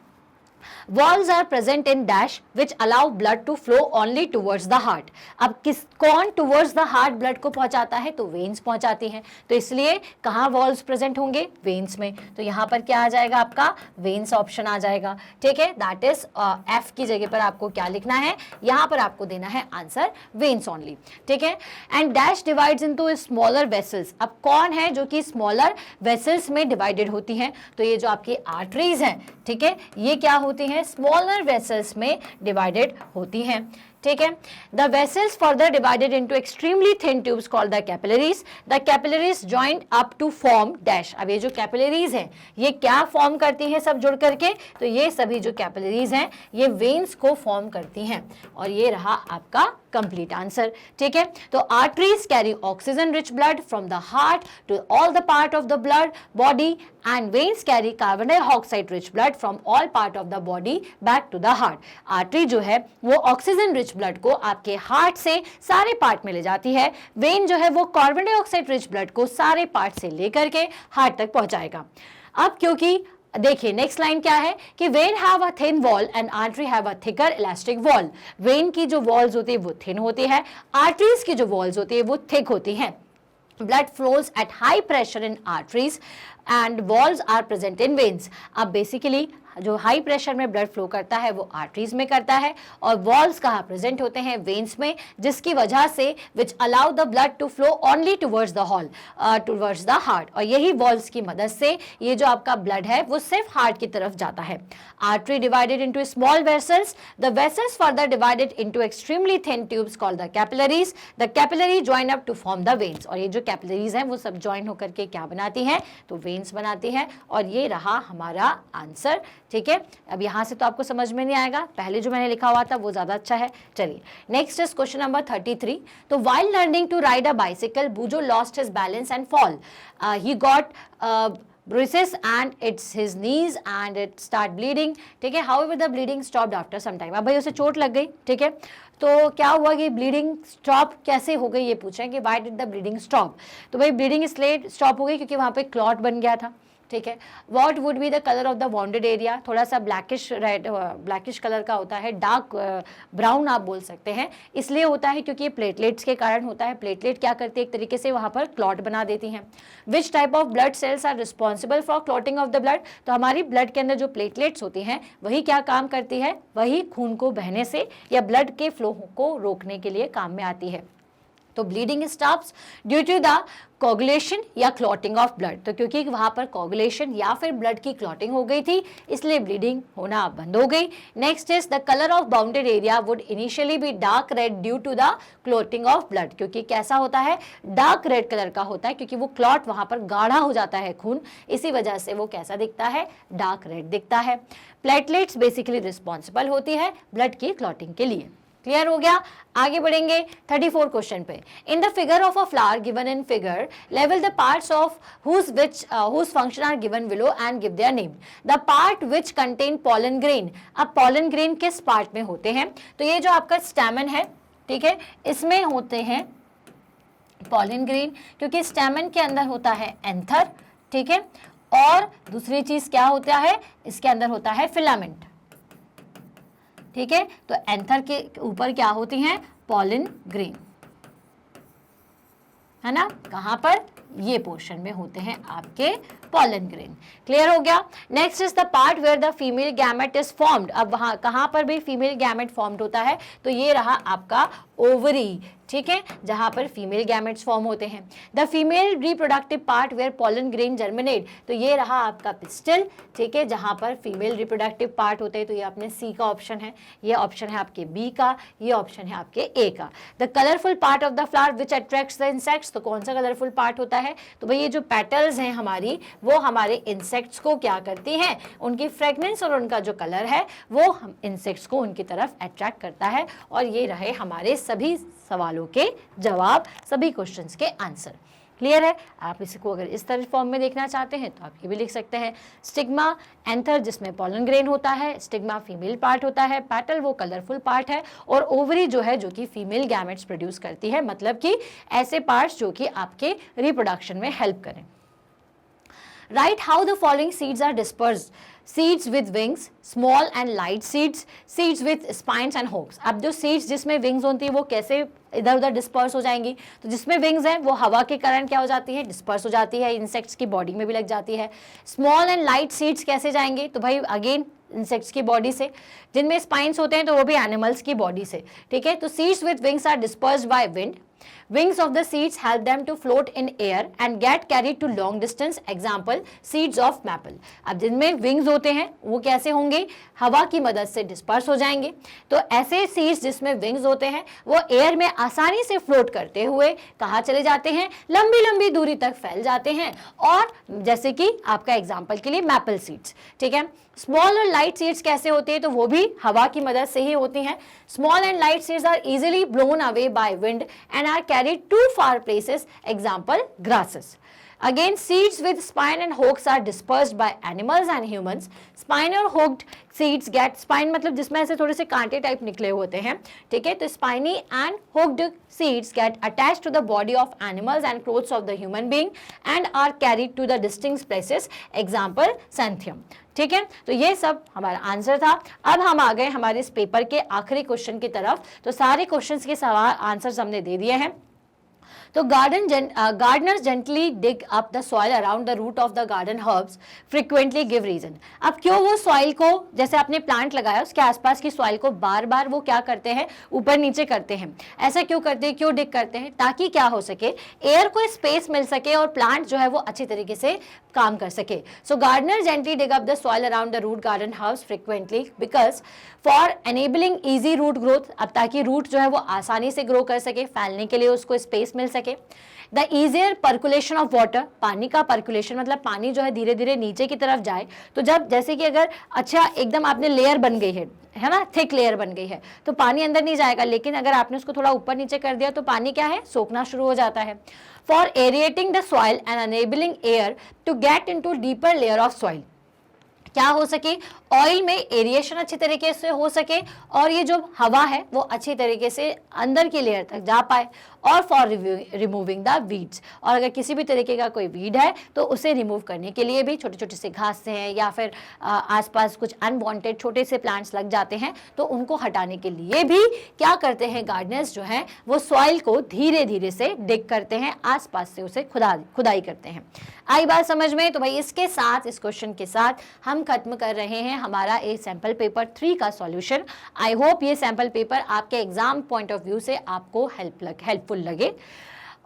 Speaker 1: Valves are present in dash which allow blood to flow only towards the heart. अब कौन towards the heart blood को पहुंचाता है, तो veins पहुंचाती हैं, तो इसलिए कहाँ valves present होंगे, veins में। तो यहाँ पर क्या आ जाएगा आपका, veins ऑप्शन आ जाएगा, ठीक है। दैट इज F की जगह पर आपको क्या लिखना है, यहाँ पर आपको देना है आंसर veins only, ठीक है। And dash divides into smaller vessels. अब कौन है जो कि स्मॉलर वेसल्स में डिवाइडेड होती हैं, तो ये जो आपकी आर्टरीज हैं, ठीक है, ये क्या होती हैं, स्मॉलर वेसल्स में डिवाइडेड होती हैं, ठीक है। The vessels further divided into extremely thin tubes called the capillaries. The capillaries joint up to form dash. अब ये जो कैपिलरीज हैं ये क्या फॉर्म करती हैं सब जुड़ करके, तो ये सभी जो कैपिलरीज हैं ये वेन्स को फॉर्म करती हैं, और ये रहा आपका कंप्लीट आंसर, ठीक है। तो arteries carry oxygen rich blood from the heart to all the part of the blood body and veins carry carbon dioxide rich blood from all part of the body back to the heart. Artery जो है वो oxygen rich blood को आपके heart से सारे part में ले जाती है, वेन जो है वो कार्बन डाइऑक्साइड रिच ब्लड को सारे पार्ट से लेकर के हार्ट तक पहुंचाएगा। अब क्योंकि देखिए नेक्स्ट लाइन क्या है कि when have a thin wall and artery have a thicker elastic wall. When की जो वॉल्स होती है वो थिन होती है, आर्टरीज की जो वॉल्स होती है वो थिक होती हैं। Blood flows at high pressure in arteries and walls are present in veins. अब बेसिकली जो हाई प्रेशर में ब्लड फ्लो करता है वो आर्टरीज में करता है, और वॉल्स कहाँ प्रेजेंट होते हैं, वेन्स में, जिसकी वजह से which allow the blood to flow only towards the hole towards the heart, और यही वॉल्स की मदद से ये जो आपका ब्लड है वो सिर्फ हार्ट की तरफ जाता है। Artery divided into small vessels, the vessels further divided into extremely thin tubes called the capillaries. The capillary join up to form the veins, और ये जो कैपिलरीज हैं वो सब जॉइन होकर के क्या बनाती हैं, तो वेन्स बनाती हैं, और ये रहा हमारा आंसर, ठीक है। अब यहां से तो आपको समझ में नहीं आएगा, पहले जो मैंने लिखा हुआ था वो ज्यादा अच्छा है। चलिए नेक्स्ट इज क्वेश्चन नंबर 33। तो while learning to ride a bicycle Boojho lost his balance and fall. He got bruises and it's his knees and it start bleeding, ठीक है। however the bleeding stopped after some time। अब भाई उसे चोट लग गई, ठीक है, तो क्या हुआ कि ब्लीडिंग स्टॉप कैसे हो गई, ये पूछें कि why did the bleeding stop. तो भाई ब्लीडिंग इसलिए स्टॉप हो गई क्योंकि वहाँ पे क्लॉट बन गया था, ठीक है। What would be the colour of the bounded area, थोड़ा सा ब्लैकिश रेड ब्लैकिश कलर का होता है, डार्क ब्राउन आप बोल सकते हैं, इसलिए होता है क्योंकि ये प्लेटलेट्स के कारण होता है। प्लेटलेट क्या करती है, एक तरीके से वहाँ पर क्लॉट बना देती हैं। Which type of blood cells are responsible for clotting of the blood. तो हमारी ब्लड के अंदर जो प्लेटलेट्स होती हैं वही क्या काम करती है, वही खून को बहने से या ब्लड के फ्लो को रोकने के लिए काम में आती है। तो bleeding stops due to the coagulation या क्लॉटिंग ऑफ ब्लड, तो क्योंकि वहां पर कोगुलेशन या फिर ब्लड की क्लॉटिंग हो गई थी इसलिए ब्लीडिंग होना बंद हो गई। Next is the colour of bounded area would initially be dark red due to the clotting of blood, क्योंकि कैसा होता है, डार्क रेड कलर का होता है, क्योंकि वो क्लॉट वहां पर गाढ़ा हो जाता है खून, इसी वजह से वो कैसा दिखता है, डार्क रेड दिखता है। प्लेटलेट्स बेसिकली रिस्पॉन्सिबल होती है ब्लड की क्लॉटिंग के लिए। क्लियर हो गया, आगे बढ़ेंगे 34 क्वेश्चन पे। In the figure of a flower given in figure लेवल the parts of whose function are given below and give their name. The part which contain pollen grain. अब पॉलन ग्रेन किस part में होते हैं, तो ये जो आपका स्टैमन है, ठीक है, इसमें होते हैं पॉलन ग्रेन, क्योंकि स्टैमन के अंदर होता है एंथर, ठीक है, और दूसरी चीज क्या होता है, इसके अंदर होता है फिलामेंट, ठीक है। तो एंथर के ऊपर क्या होती हैं, पॉलन ग्रेन, है ना, कहां पर, ये पोर्शन में होते हैं आपके पॉलन ग्रेन। क्लियर हो गया। Next is the part where the female gamete is formed. अब वहां कहां पर भी फीमेल गैमेट फॉर्म्ड होता है, तो ये रहा आपका ओवरी, ठीक है, जहां पर फीमेल गैमेट्स फॉर्म होते हैं। The female reproductive part where pollen grain germinate, तो ये रहा आपका पिस्टल, ठीक है, जहां पर फीमेल रिप्रोडक्टिव पार्ट होते हैं। तो ये अपने सी का ऑप्शन है, ये ऑप्शन है आपके बी का, ये ऑप्शन है आपके ए का। The colourful part of the flower which attracts the insects, तो कौन सा कलरफुल पार्ट होता है, तो भाई ये जो पेटल्स हैं हमारी, वो हमारे इंसेक्ट्स को क्या करती हैं, उनकी फ्रेगनेंस और उनका जो कलर है वो हम इंसेक्ट्स को उनकी तरफ अट्रैक्ट करता है। और ये रहे हमारे सभी सवालों के जवाब, सभी क्वेश्चंस के आंसर। क्लियर है। आप इसको अगर इस तरह फॉर्म में देखना चाहते हैं तो आप ये भी लिख सकते हैं, स्टिग्मा एंथर जिसमें पॉलन ग्रेन होता है, स्टिग्मा फीमेल पार्ट होता है, पेटल वो कलरफुल पार्ट है, और ओवरी जो है जो कि फीमेल गैमेट्स प्रोड्यूस करती है, मतलब कि ऐसे पार्ट्स जो कि आपके रिप्रोडक्शन में हेल्प करें। Write how the following seeds are dispersed. Seeds with wings, small and light seeds, seeds with spines and hooks. अब जो seeds जिसमें wings होती है वो कैसे इधर उधर डिस्पर्स हो जाएंगी, तो जिसमें विंग्स हैं वो हवा के कारण क्या हो जाती है, डिस्पर्स हो जाती है, इंसेक्ट्स की बॉडी में भी लग जाती है। स्मॉल एंड लाइट सीड्स कैसे जाएंगे, तो भाई अगेन इंसेक्ट्स की बॉडी से। जिनमें स्पाइंस होते हैं तो वो भी एनिमल्स की बॉडी से, ठीक है। तो seeds with wings are dispersed by wind. Wings of the seeds help them to float in air and get carried to long distance. Example, seeds of maple. अब जिनमें wings होते हैं वो कैसे होंगे, हवा की मदद से डिस्पर्स हो जाएंगे। तो ऐसे सीड्स जिसमें wings होते हैं वो एयर में आसानी से फ्लोट करते हुए कहाँ चले जाते हैं, लंबी लंबी दूरी तक फैल जाते हैं। और जैसे कि आपका एग्जाम्पल के लिए मैपल सीड्स, ठीक है। स्मॉल और लाइट सीड्स कैसे होते हैं, तो वो भी हवा की मदद से ही होती हैं। Small and light seeds are easily blown away by wind and are carried to far places. Example grasses. Again, seeds with spine and hooks are dispersed by animals and humans. Spine or hooked seeds get spine मतलब जिसमें ऐसे थोड़े से कांटे type निकले होते हैं, ठीक है। तो spiny and hooked seeds get attached to the body of animals and clothes of the human being and are carried to the distinct places. Example, xanthium. ठीक है, तो ये सब हमारा आंसर था। अब हम आ गए हमारे इस पेपर के आखिरी क्वेश्चन की तरफ। तो सारे क्वेश्चंस के सवाल आंसर्स हमने दे दिए हैं। तो gardeners gently dig up the soil around the root of the garden herbs, frequently give reason. अब क्यों वो सॉइल को, जैसे आपने प्लांट लगाया उसके आसपास की सॉइल को बार बार वो क्या करते हैं, ऊपर नीचे करते हैं। ऐसा क्यों करते हैं, क्यों डिग करते हैं, ताकि क्या हो सके, एयर को स्पेस मिल सके और प्लांट जो है वो अच्छी तरीके से काम कर सके। So gardener gently dig up the soil around the root garden herbs frequently because for enabling easy root growth, अब ताकि रूट जो है वो आसानी से ग्रो कर सके, फैलने के लिए उसको स्पेस मिल सके। The easier percolation of water, पानी का पर्कुलेशन मतलब पानी जो है धीरे धीरे नीचे की तरफ जाए। तो जब जैसे कि अगर अच्छा एकदम आपने लेयर बन गई है ना, थिक लेयर बन गई है, तो पानी अंदर नहीं जाएगा, लेकिन अगर आपने उसको थोड़ा ऊपर नीचे कर दिया तो पानी क्या है, सोखना शुरू हो जाता है। For aerating the soil and enabling air to get into deeper layer of soil, क्या हो सके, ऑयल में एरिएशन अच्छी तरीके से हो सके और ये जो हवा है वो अच्छी तरीके से अंदर की लेयर तक जा पाए। और फॉर रिमूविंग द वीड्स, और अगर किसी भी तरीके का कोई वीड है तो उसे रिमूव करने के लिए भी, छोटे छोटे से घास से हैं या फिर आसपास कुछ अनवांटेड छोटे से प्लांट्स लग जाते हैं तो उनको हटाने के लिए भी क्या करते हैं गार्डनर्स जो हैं वो सॉइल को धीरे धीरे से डिग करते हैं, आसपास से उसे खुदाई करते हैं। आई बात समझ में। तो भाई इसके साथ, इस क्वेश्चन के साथ हम खत्म कर रहे हैं हमारा एक सैंपल पेपर 3 का सॉल्यूशन। आई होप ये सैंपल पेपर आपके एग्जाम पॉइंट ऑफ व्यू से आपको हेल्पफुल लगे।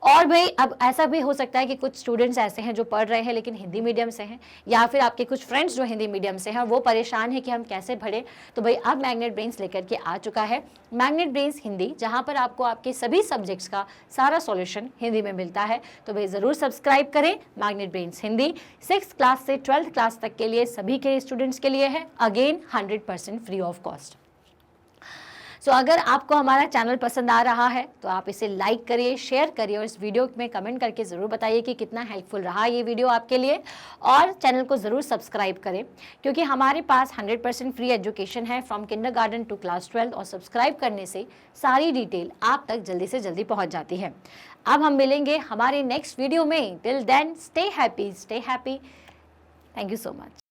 Speaker 1: और भाई अब ऐसा भी हो सकता है कि कुछ स्टूडेंट्स ऐसे हैं जो पढ़ रहे हैं लेकिन हिंदी मीडियम से हैं, या फिर आपके कुछ फ्रेंड्स जो हिंदी मीडियम से हैं वो परेशान है कि हम कैसे पढ़ें। तो भाई अब मैग्नेट ब्रेन्स लेकर के आ चुका है मैग्नेट ब्रेन्स हिंदी, जहां पर आपको आपके सभी सब्जेक्ट्स का सारा सॉल्यूशन हिंदी में मिलता है। तो भाई ज़रूर सब्सक्राइब करें magnet brains Hindi. 6th class से 12th क्लास तक के लिए सभी के स्टूडेंट्स के लिए है, अगेन 100% फ्री ऑफ कॉस्ट। सो अगर आपको हमारा चैनल पसंद आ रहा है तो आप इसे लाइक करिए, शेयर करिए और इस वीडियो में कमेंट करके ज़रूर बताइए कि कितना हेल्पफुल रहा ये वीडियो आपके लिए। और चैनल को ज़रूर सब्सक्राइब करें क्योंकि हमारे पास 100% फ्री एजुकेशन है फ्रॉम किंडरगार्टन टू क्लास 12, और सब्सक्राइब करने से सारी डिटेल आप तक जल्दी से जल्दी पहुँच जाती है। अब हम मिलेंगे हमारे नेक्स्ट वीडियो में। Till then stay happy. Thank you so much.